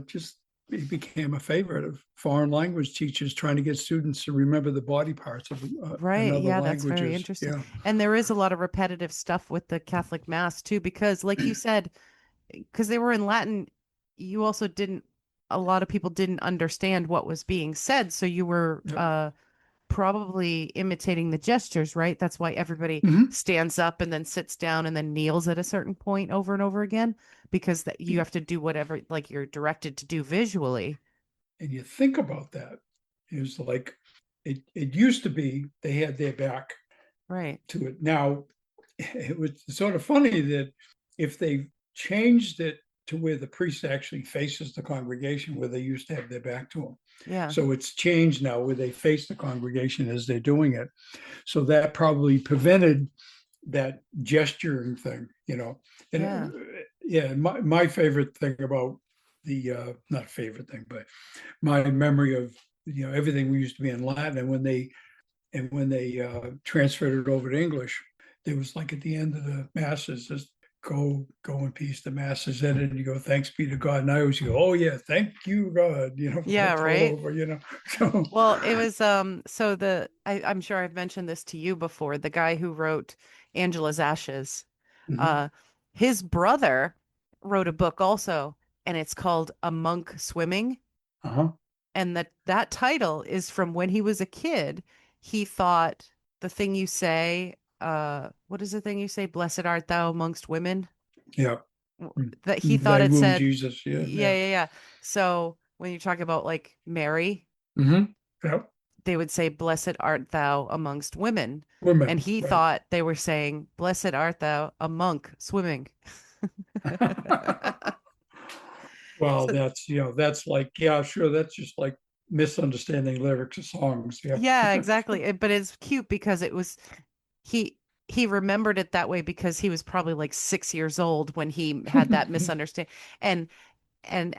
just it became a favorite of foreign language teachers trying to get students to remember the body parts of in Right. other Yeah, that's very languages. interesting. Yeah, And there is a lot of repetitive stuff with the Catholic Mass too, because like you said, because they were in Latin, you also didn't, a lot of people didn't understand what was being said. So you were yeah, probably imitating the gestures, right? That's why everybody Mhm. stands up and then sits down and then kneels at a certain point over and over again, because that you have to do whatever like you're directed to do visually. And you think about that, it was like it used to be they had their back Right. to it. Now it was sort of funny that if they changed it to where the priest actually faces the congregation, where they used to have their back to him. Yeah. So it's changed now where they face the congregation as they're doing it. So that probably prevented that gesturing thing, you know. And Yeah. yeah, my favorite thing about the not favorite thing, but my memory of everything we used to be in Latin, and when they transferred it over to English, there was like at the end of the masses, just go in peace. The mass is ended, and you go, thanks be to God. And I always go, oh yeah, thank you God. Yeah, It's all right. over. So Well, it was so I'm sure I've mentioned this to you before. The guy who wrote Angela's Ashes, mhm. uh his brother wrote a book also, and it's called A Monk Swimming. Uh-huh. And that title is from when he was a kid. He thought the thing you say, what is the thing you say? Blessed art thou amongst women. Yeah. That he thought Thy it womb, said, Jesus. Yeah, yeah, yeah. yeah, yeah. So when you talk about like Mary, Mm-hmm. Yeah. they would say, Blessed art thou amongst women. And Women, he right. thought they were saying, Blessed art thou a monk swimming. Well, So, that's like, yeah, sure, that's just like misunderstanding lyrics of songs. Yeah. yeah, exactly. But it's cute because he he remembered it that way because he was probably like 6 years old when he had that misunderstanding. And and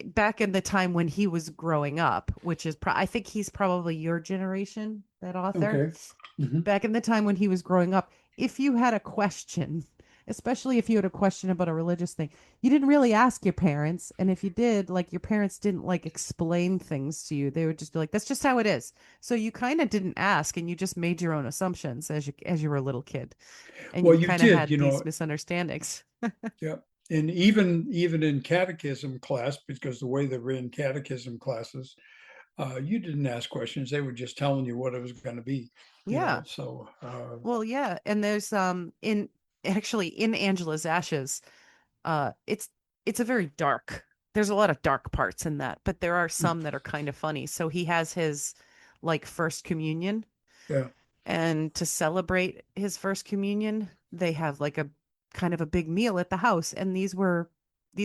back in the time when he was growing up, which is I think he's probably your generation, that author. Okay. Mhm. Back in the time when he was growing up, if you had a question, especially if you had a question about a religious thing, you didn't really ask your parents. And if you did, like your parents didn't like explain things to you. They would just be like, that's just how it is. So you kind of didn't ask and you just made your own assumptions as you were a little kid. And Well, you you kind of did, had these misunderstandings. yeah. And even in catechism class, because the way they were in catechism classes, you didn't ask questions. They were just telling you what it was going to be. Yeah. So, Well, yeah. And there's in actually in Angela's Ashes, uh it's it's a very dark, there's a lot of dark parts in that, but there are some that are kind of funny. So he has his like first communion, yeah, and to celebrate his first communion they have like a kind of a big meal at the house, and these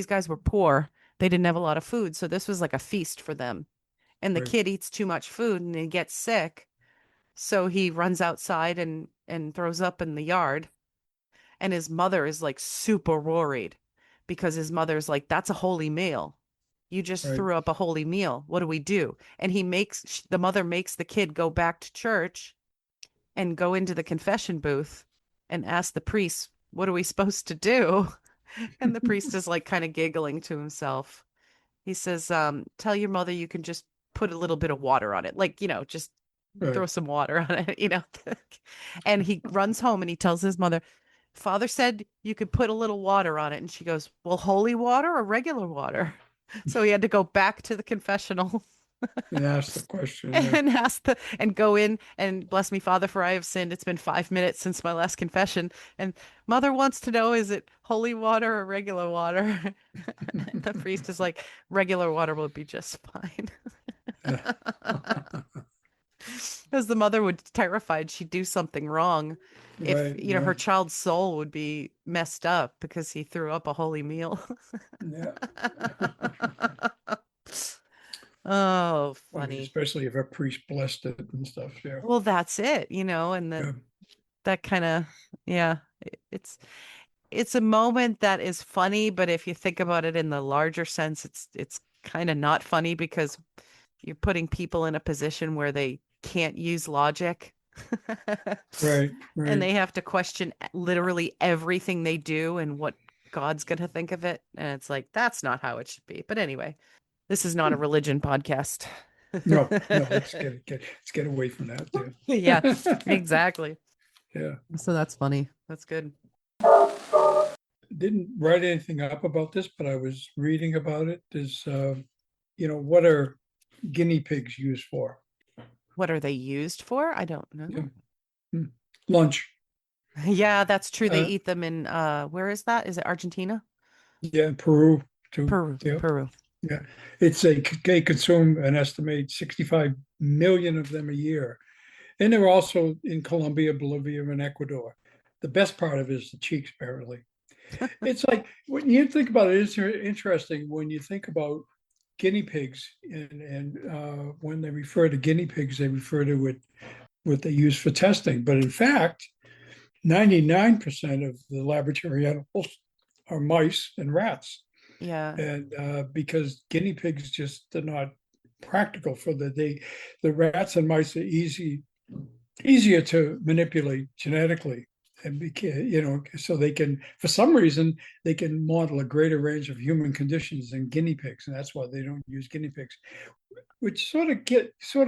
guys were poor, they didn't have a lot of food, so this was like a feast for them. And the right, kid eats too much food and he gets sick, so he runs outside and throws up in the yard. And his mother is like super worried because his mother's like, that's a holy meal. You just right, threw up a holy meal. What do we do? And the mother makes the kid go back to church and go into the confession booth and ask the priest, what are we supposed to do? And the priest is like kind of giggling to himself. He says, tell your mother you can just put a little bit of water on it. Like, just right. throw some water on it. And he runs home and he tells his mother, Father said you could put a little water on it. And she goes, well, holy water or regular water? So he had to go back to the confessional And ask the question. Yeah, and go in and bless me, Father, for I have sinned. It's been 5 minutes since my last confession. And mother wants to know, is it holy water or regular water? And the priest is like, regular water will be just fine. yeah. Because the mother would terrified she'd do something wrong, if Right. Yeah, her child's soul would be messed up because he threw up a holy meal. yeah. Oh, Funny, funny. especially if a priest blessed it and stuff. Yeah, Well, that's it, and yeah. that kind of, yeah, it's a moment that is funny, but if you think about it in the larger sense, it's kind of not funny because you're putting people in a position where they can't use logic. Right, And right. they have to question literally everything they do and what God's going to think of it. And it's like, that's not how it should be. But anyway, this is not a religion podcast. No, no. Let's get away from that. Yeah, Yeah, exactly. yeah. So that's funny. That's good. Didn't write anything up about this, but I was reading about it. Is what are guinea pigs used for? What are they used for? I don't Yeah. know. Mm. Lunch. Yeah, that's true. They Uh, eat them in where is that? Is it Argentina? yeah, Peru too. Peru, Yeah. Peru. Yeah. They consume an estimated 65 million of them a year. And they're also in Colombia, Bolivia, and Ecuador. The best part of it is the cheeks, apparently. It's like when you think about it, it's interesting when you think about guinea pigs, and when they refer to guinea pigs, they refer to it what they use for testing. But in fact, 99% of the laboratory animals are mice and rats. Yeah, And because guinea pigs just are not practical for the rats and mice are easier to manipulate genetically, and so they can, for some reason, they can model a greater range of human conditions than guinea pigs, and that's why they don't use guinea pigs, which sort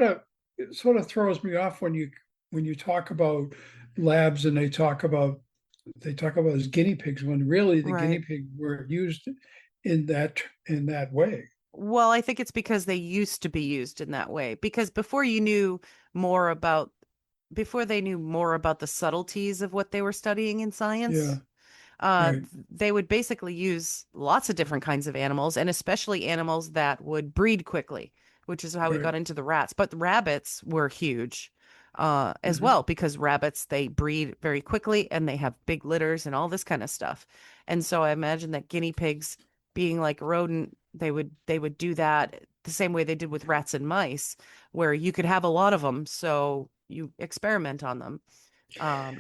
of throws me off when you talk about labs and they talk about as guinea pigs when really the guinea right. pig were used in that way. Well, I think it's because they used to be used in that way. Because more about before they knew more about the subtleties of what they were studying in Yeah, science, right. they would basically use lots of different kinds of animals, and especially animals that would breed quickly, which is how we Right. got into the rats. But the rabbits were huge, as Mhm. well, because rabbits, they breed very quickly and they have big litters and all this kind of stuff. And so I imagine that guinea pigs, being like a rodent, they would do that the same way they did with rats and mice, where you could have a lot of them, so you experiment on them.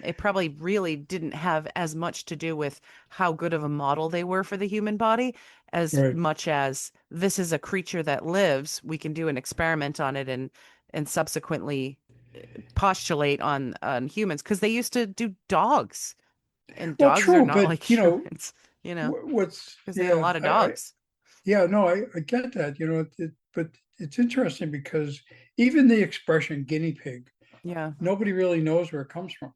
It probably really didn't have as much to do with how good of a model they were for the human body as Right. much as this is a creature that lives. We can do an experiment on it and subsequently postulate on humans, because they used to do dogs, and Well, dogs are true, not but like humans, what's because they had a yeah, lot of dogs. yeah, no, I get that, but it's interesting because even the expression guinea pig, Yeah. nobody really knows where it comes from.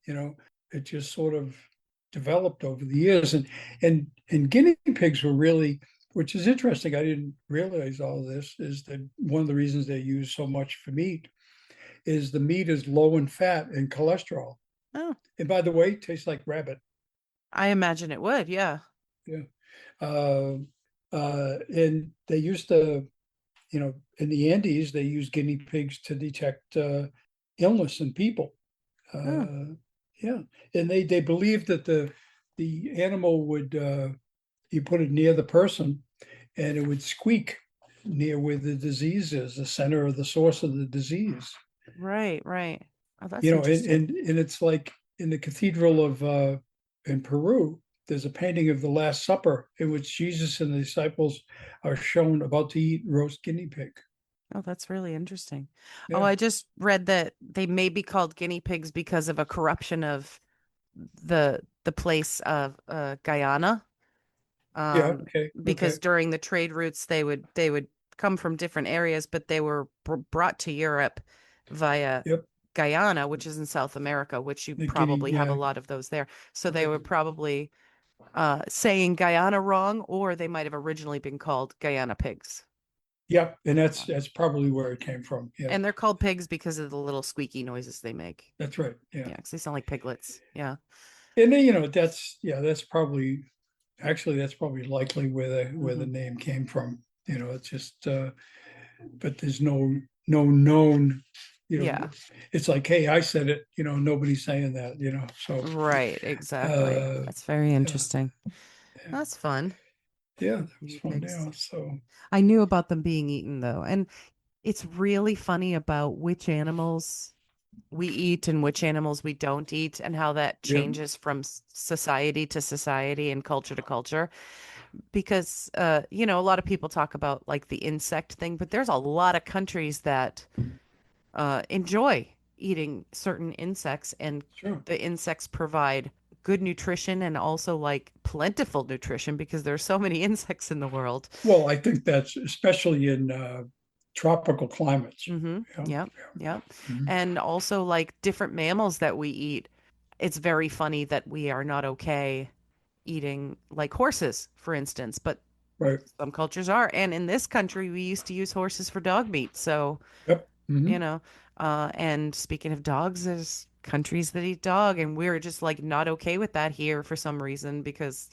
You know, it just sort of developed over the years, and guinea pigs were really, which is interesting. I didn't realize all of this is that one of the reasons they use so much for meat is the meat is low in fat and cholesterol. Oh, And by the way, it tastes like rabbit. I imagine it would. Yeah. Yeah. Uh, and they used to, in the Andes, they use guinea pigs to detect illness in people. Oh, Uh, yeah, and they believed that the animal would you put it near the person, and it would squeak near where the disease is, the center of the source of the disease. right, right. Oh, You that's know, interesting. and it's like in the cathedral of in Peru, there's a painting of the Last Supper in which Jesus and the disciples are shown about to eat roast guinea pig. Oh, that's really interesting. Oh, Yeah, I just read that they may be called guinea pigs because of a corruption of the place of Guyana. yeah, Um, okay, because okay, during the trade routes they would come from different areas, but they were brought to Europe via yep, Guyana, which is in South America, which you the guinea, probably have a yeah, lot of those there. So they right. were probably saying Guyana wrong, or they might have originally been called Guyana pigs. Yeah, and Yeah. that's probably where it came from. Yeah, And they're called pigs because of the little squeaky noises they make. that's right. Yeah, Yeah, because they sound like piglets. Yeah. and then, that's probably actually that's probably likely where the Hmm. name came from. It's just but there's no known. Yeah. It's like, hey, I said it. Nobody's saying that. So Right. Exactly. uh, That's very yeah, interesting. yeah, That's fun. yeah, that was Guinea fun. pigs. Yeah, so I knew about them being eaten though. And it's really funny about which animals we eat and which animals we don't eat, and how that yeah, changes from society to society and culture to culture. Because a lot of people talk about like the insect thing, but there's a lot of countries that enjoy eating certain insects, and sure. the insects provide good nutrition and also like plentiful nutrition because there's so many insects in the world. Well, I think that's especially in tropical climates. Mm-hmm. Yeah, Yep. Yep. mhm, And also like different mammals that we eat. It's very funny that we are not okay eating like horses, for instance, but right. some cultures are. And in this country, we used to use horses for dog meat. So Yep. you Hmm. know. And speaking of dogs, there's countries that eat dog, and we're just like not okay with that here for some reason because,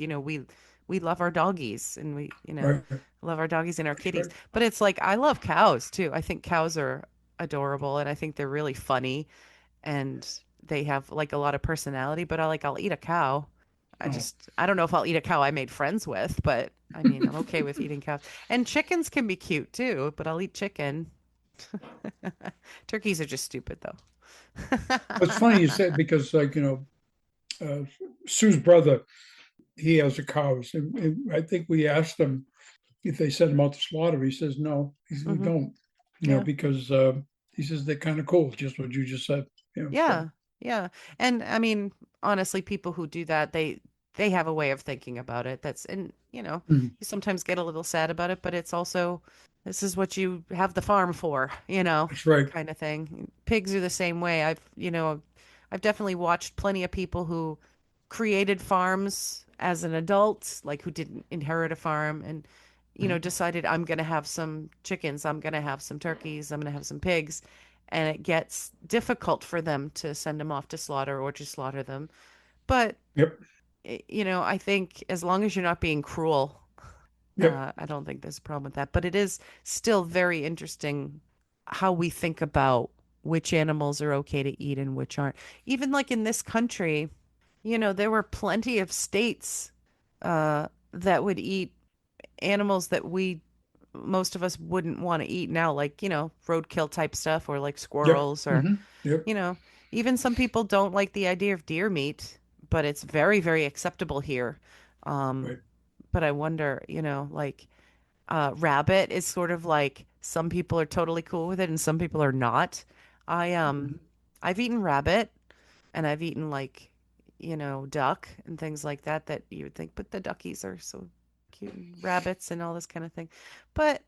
we love our doggies and Right. love our doggies and our That's kitties. right. But it's like I love cows too. I think cows are adorable and I think they're really funny and they have like a lot of personality, but I'll eat a cow. Oh. I don't know if I'll eat a cow I made friends with, but I mean, I'm okay with eating cows. And chickens can be cute too, but I'll eat chicken. Turkeys are just stupid though. It's funny you said because, like, Sue's brother, he has the cows, and I think we asked him if they send them out to slaughter. He says no, he said, we Hmm. don't, Yeah. because he says they're kind of cool, just what you just said. So Yeah. Yeah. And I mean, honestly, people who do that, they have a way of thinking about it. And mhm. you sometimes get a little sad about it, but it's also this is what you have the farm for, That's right. kind of thing. Pigs are the same way. I've definitely watched plenty of people who created farms as an adult, like who didn't inherit a farm and decided I'm going to have some chickens, I'm going to have some turkeys, I'm going to have some pigs, and it gets difficult for them to send them off to slaughter or to slaughter them. But Yep. I think as long as you're not being cruel, Yep. I don't think there's a problem with that. But it is still very interesting how we think about which animals are okay to eat and which aren't. Even like in this country, there were plenty of states that would eat animals that most of us wouldn't want to eat now, like, roadkill type stuff or like Yep. squirrels or, Yep. you know, even some people don't like the idea of deer meat, but it's very, very acceptable here. Um, Right. but I wonder, like rabbit is sort of like some people are totally cool with it and some people are not. I Mhm. I've eaten rabbit and I've eaten like, duck and things like that that you would think, but the duckies are so cute and rabbits and all this kind of thing. But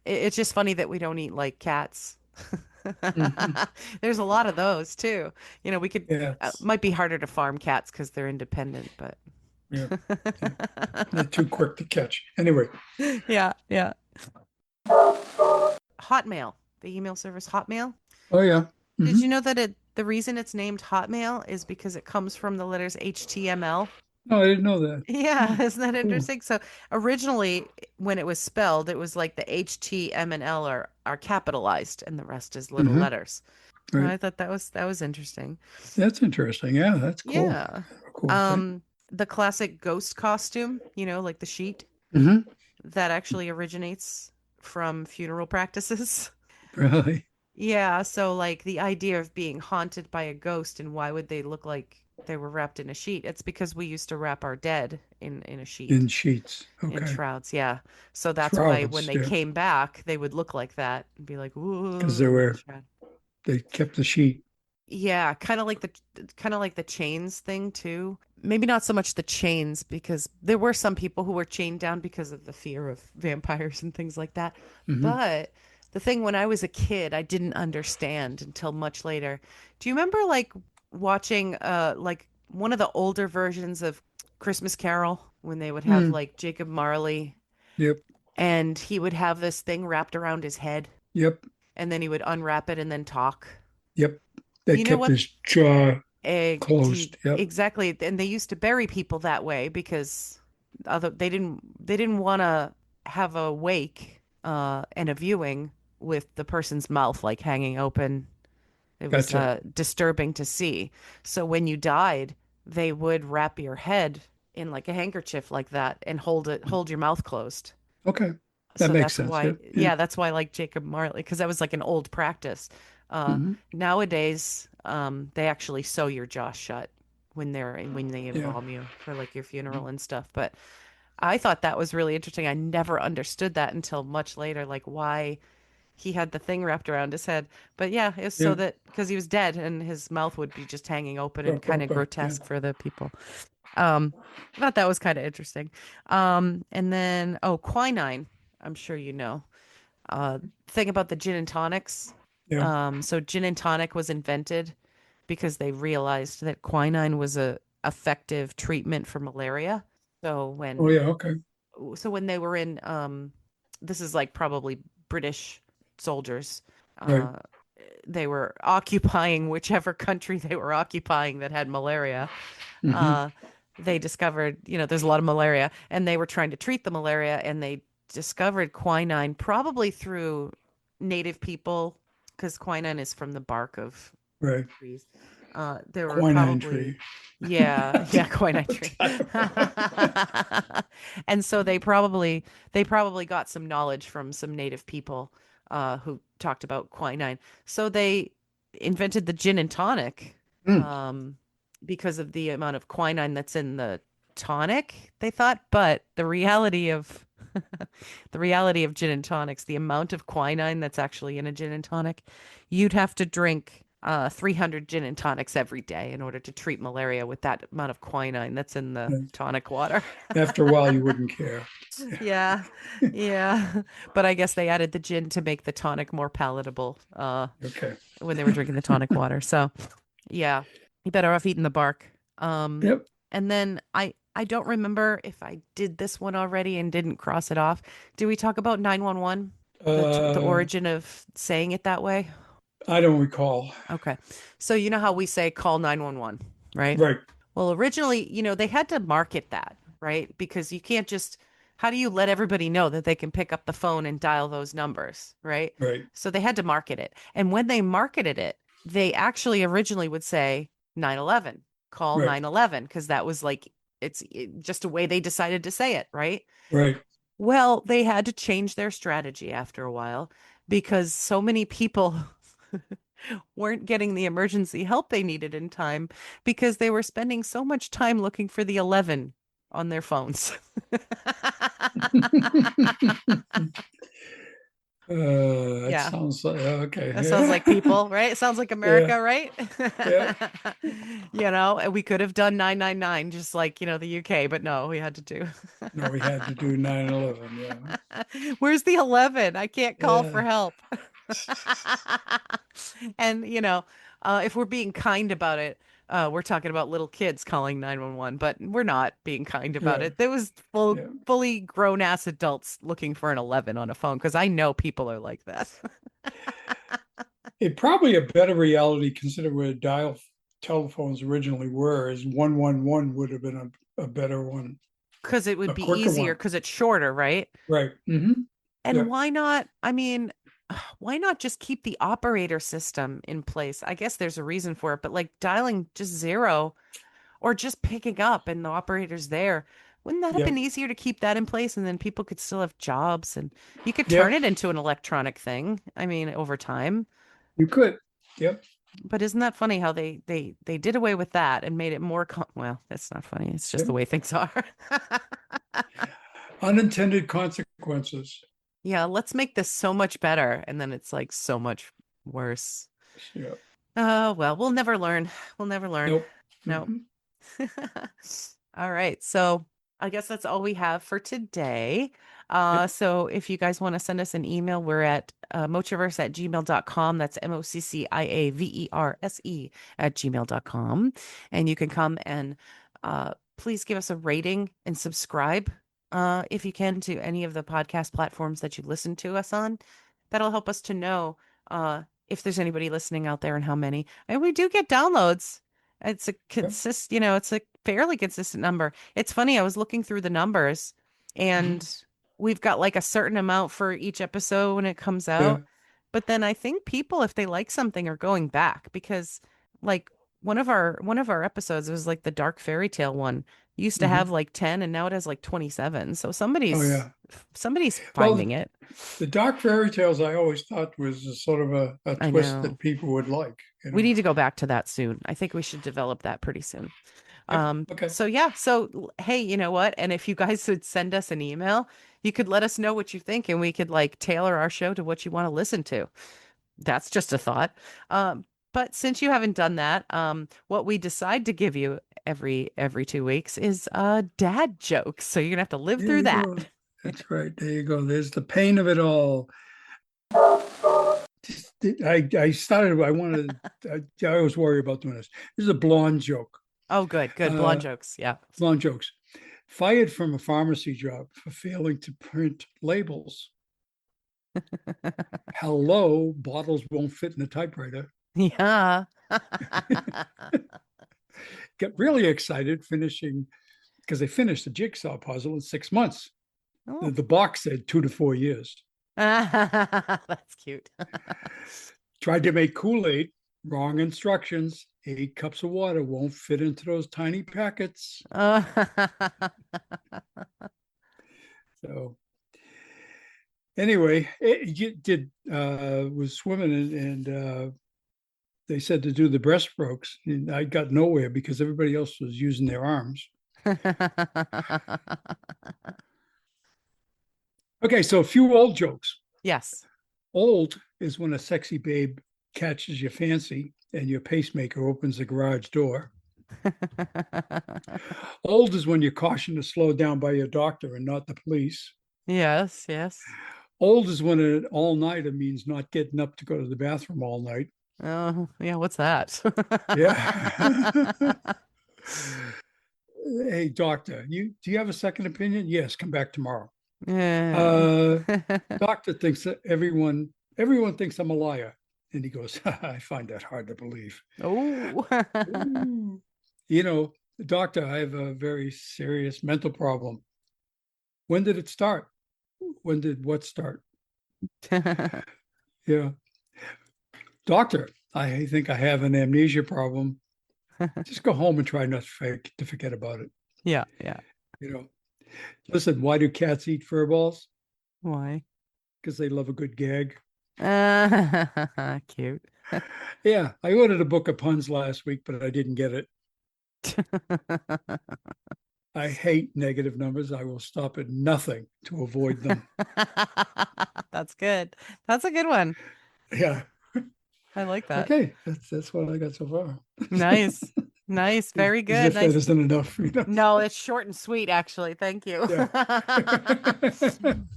it's just funny that we don't eat like cats. Mhm. There's a lot of those too. We could Yeah. might be harder to farm cats because they're independent, but Yeah. Yeah. They're too quick to catch. Anyway. yeah, yeah. Hotmail, the email service Hotmail. Oh yeah. Did Hmm. you know that the reason it's named Hotmail is because it comes from the letters HTML? No, I didn't know that. Yeah, Oh, isn't that cool. interesting? So originally, when it was spelled, it was like the H, T, M, and L are capitalized, and the rest is little Hmm. letters. Right. I thought that was interesting. That's interesting. Yeah, that's cool. Yeah. A cool thing. The classic ghost costume, like the sheet, Hmm. that actually originates from funeral practices. Really? Yeah, so like the idea of being haunted by a ghost and why would they look like they were wrapped in a sheet? It's because we used to wrap our dead in a sheet, In sheets. in Okay. shrouds. Yeah. So that's why when Shrouds. they Yeah. came back, they would look like that and be like, Because "Whoa," in the shroud. they kept the sheet. Yeah, kind of like the chains thing too. Maybe not so much the chains because there were some people who were chained down because of the fear of vampires and things like that. Hmm. But the thing when I was a kid, I didn't understand until much later. Do you remember like watching like one of the older versions of Christmas Carol when they would have Mm. like Jacob Marley Yep. and he would have this thing wrapped around his head Yep. and then he would unwrap it and then talk? Yep. They You know kept what? his jaw closed. Yep. Exactly, and they used to bury people that way because they didn't want to have a wake and a viewing with the person's mouth like hanging open. It was Gotcha. disturbing to see. So when you died, they would wrap your head in like a handkerchief like that and hold your mouth closed. Okay. That So makes that's sense. why, Yep. Yeah. yeah, that's why I like Jacob Marley because that was like an old practice. Hmm. Nowadays, they actually sew your jaw shut when they Yeah. embalm you for like your funeral and stuff. But I thought that was really interesting. I never understood that until much later, like why he had the thing wrapped around his head. But yeah, it's so Yeah. that because he was dead and his mouth would be just hanging open and Up, kind of up, up. Yeah. grotesque for the people. I thought that was kind of interesting. And then quinine, I'm sure you know. Thing about the gin and tonics. Yeah. So gin and tonic was invented because they realized that quinine was a effective treatment for malaria. So Oh when yeah. Okay. so when they were in this is like probably British soldiers. Right. Uh they were occupying whichever country they were occupying that had malaria. Hmm. Uh, they discovered, there's a lot of malaria, and they were trying to treat the malaria, and they discovered quinine probably through native people, because quinine is from the bark of Right. trees. There were Quinine probably, tree. yeah, quinine tree. And so they probably got some knowledge from some native people who talked about quinine. So they invented the gin and tonic. Mm. Um, because of the amount of quinine that's in the tonic, they thought. But the reality of gin and tonics, the amount of quinine that's actually in a gin and tonic, you'd have to drink 300 gin and tonics every day in order to treat malaria with that amount of quinine that's in the tonic water. After a while, you wouldn't care. Yeah, yeah. But I guess they added the gin to make the tonic more palatable Okay. when they were drinking the tonic water. So yeah, you better off eating the bark. Yep. And then I don't remember if I did this one already and didn't cross it off. Did we talk about 911? The Uh, origin of saying it that way? I don't recall. Okay. So you know how we say call 911, right? Right. Well, originally, they had to market that, right? Because you can't just, how do you let everybody know that they can pick up the phone and dial those numbers, right? Right. So they had to market it. And when they marketed it, they actually originally would say 911, call Right. 911, because that was like, just a way they decided to say it, right? Right. Well, they had to change their strategy after a while because so many people weren't getting the emergency help they needed in time because they were spending so much time looking for the 11 on their phones. That Yeah. sounds like okay. That sounds like people, right? It sounds like Yeah. America, right? Yeah. And we could have done 999 just like, the UK, but no, we had to do. No, we had to do 9/11. Yeah. Where's the 11? I can't call for Yeah. help. And, if we're being kind about it, we're talking about little kids calling 911, but we're not being kind about Right. it. There was Yeah. fully grown ass adults looking for an 11 on a phone because I know people are like that. It probably a better reality considering where dial telephones originally were is 111 would have been a better one, Because it would a be quicker easier one. because it's shorter, right? Right. Hmm. And Yeah. why not? I mean, why not just keep the operator system in place? I guess there's a reason for it, but like dialing just zero or just picking up and the operator's there. Wouldn't that have Yeah. been easier to keep that in place and then people could still have jobs and you could turn Yeah. it into an electronic thing? I mean, over time. You could. Yep. But isn't that funny how they did away with that and made it more well, that's not funny. It's just Yep. the way things are. Unintended consequences. Yeah, let's make this so much better and then it's like so much worse. Yeah. Oh, well, we'll never learn. We'll never learn. Nope. No. Mhm. All right. So I guess that's all we have for today. Yep. So if you guys want to send us an email, we're at mochiverse@gmail.com. That's MOCCIAVERSE at gmail.com. And you can come and please give us a rating and subscribe if you can to any of the podcast platforms that you listen to us on. That'll help us to know if there's anybody listening out there and how many. And we do get downloads. It's a Yep. it's a fairly consistent number. It's funny, I was looking through the numbers Mhm. and we've got like a certain amount for each episode when it comes Yeah. out. But then I think people, if they like something, are going back because like one of our episodes was like the dark fairy tale one. Used to have Hmm. like 10 and now it has like 27. So Oh somebody's yeah. somebody's Well, finding it. the dark fairy tales I always thought was a sort of a I twist know. that people would like, you We know. need to go back to that soon. I think we should develop that pretty soon. Yep. Okay. So yeah, so hey, you know what? And if you guys would send us an email, you could let us know what you think and we could like tailor our show to what you want to listen to. That's just a thought. But since you haven't done that, what we decide to give you every 2 weeks is dad jokes. So you're gonna have to live There through you that. go. That's right. There you go. There's the pain of it all. I started. I wanted. I always worry about doing this. This is a blonde joke. Oh, good, good. Blonde Uh, jokes. Yeah. blonde jokes. Fired from a pharmacy job for failing to print labels. Hello, bottles won't fit in a typewriter. Yeah. Get really excited finishing because they finished the jigsaw puzzle in 6 months. Oh. The box said 2 to 4 years. That's cute. Tried to make Kool-Aid, wrong instructions. 8 cups of water won't fit into those tiny packets. So anyway, it did was swimming and they said to do the breaststrokes, and I got nowhere because everybody else was using their arms. Okay, so a few old jokes. Yes. Old is when a sexy babe catches your fancy and your pacemaker opens the garage door. Old is when you're cautioned to slow down by your doctor and not the police. Yes, yes. Old is when an all-nighter means not getting up to go to the bathroom all night. Oh, yeah, what's that? Yeah. Hey, doctor, do you have a second opinion? Yes, come back tomorrow. Yeah. Uh, doctor thinks that everyone thinks I'm a liar. And he goes, I find that hard to believe. Oh. Ooh. Doctor, I have a very serious mental problem. When did it start? When did what start? Yeah. Doctor, I think I have an amnesia problem. Just go home and try not to forget about it. Yeah, yeah. You know, listen, why do cats eat fur balls? Why? Because they love a good gag. Cute. Yeah, I ordered a book of puns last week, but I didn't get it. I hate negative numbers. I will stop at nothing to avoid them. That's good. That's a good one. Yeah. I like that. Okay, that's what I got so far. Nice. Nice. Very As good. if that Nice. isn't enough. No, it's short and sweet, actually. Thank you. Yeah.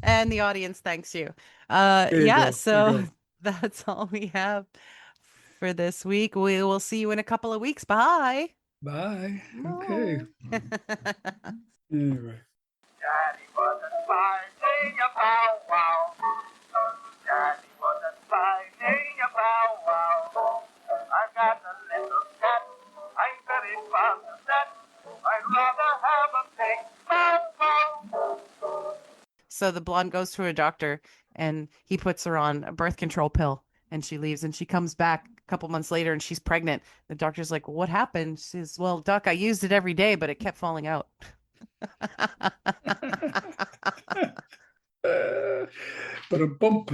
And the audience thanks you. There you Yeah, go. There you so go. that's all we have for this week. We will see you in a couple of weeks. Bye. Bye. Okay. Bye. Anyway. Daddy wasn't finding a bow wow. Daddy wasn't finding a bow wow. I've got a little cat. I'm very fond of that. I'd rather have a big bow wow. So the blonde goes to a doctor and he puts her on a birth control pill and she leaves and she comes back a couple months later and she's pregnant. The doctor's like, "What happened?" She says, "Well, doc, I used it every day, but it kept falling out." But a bump.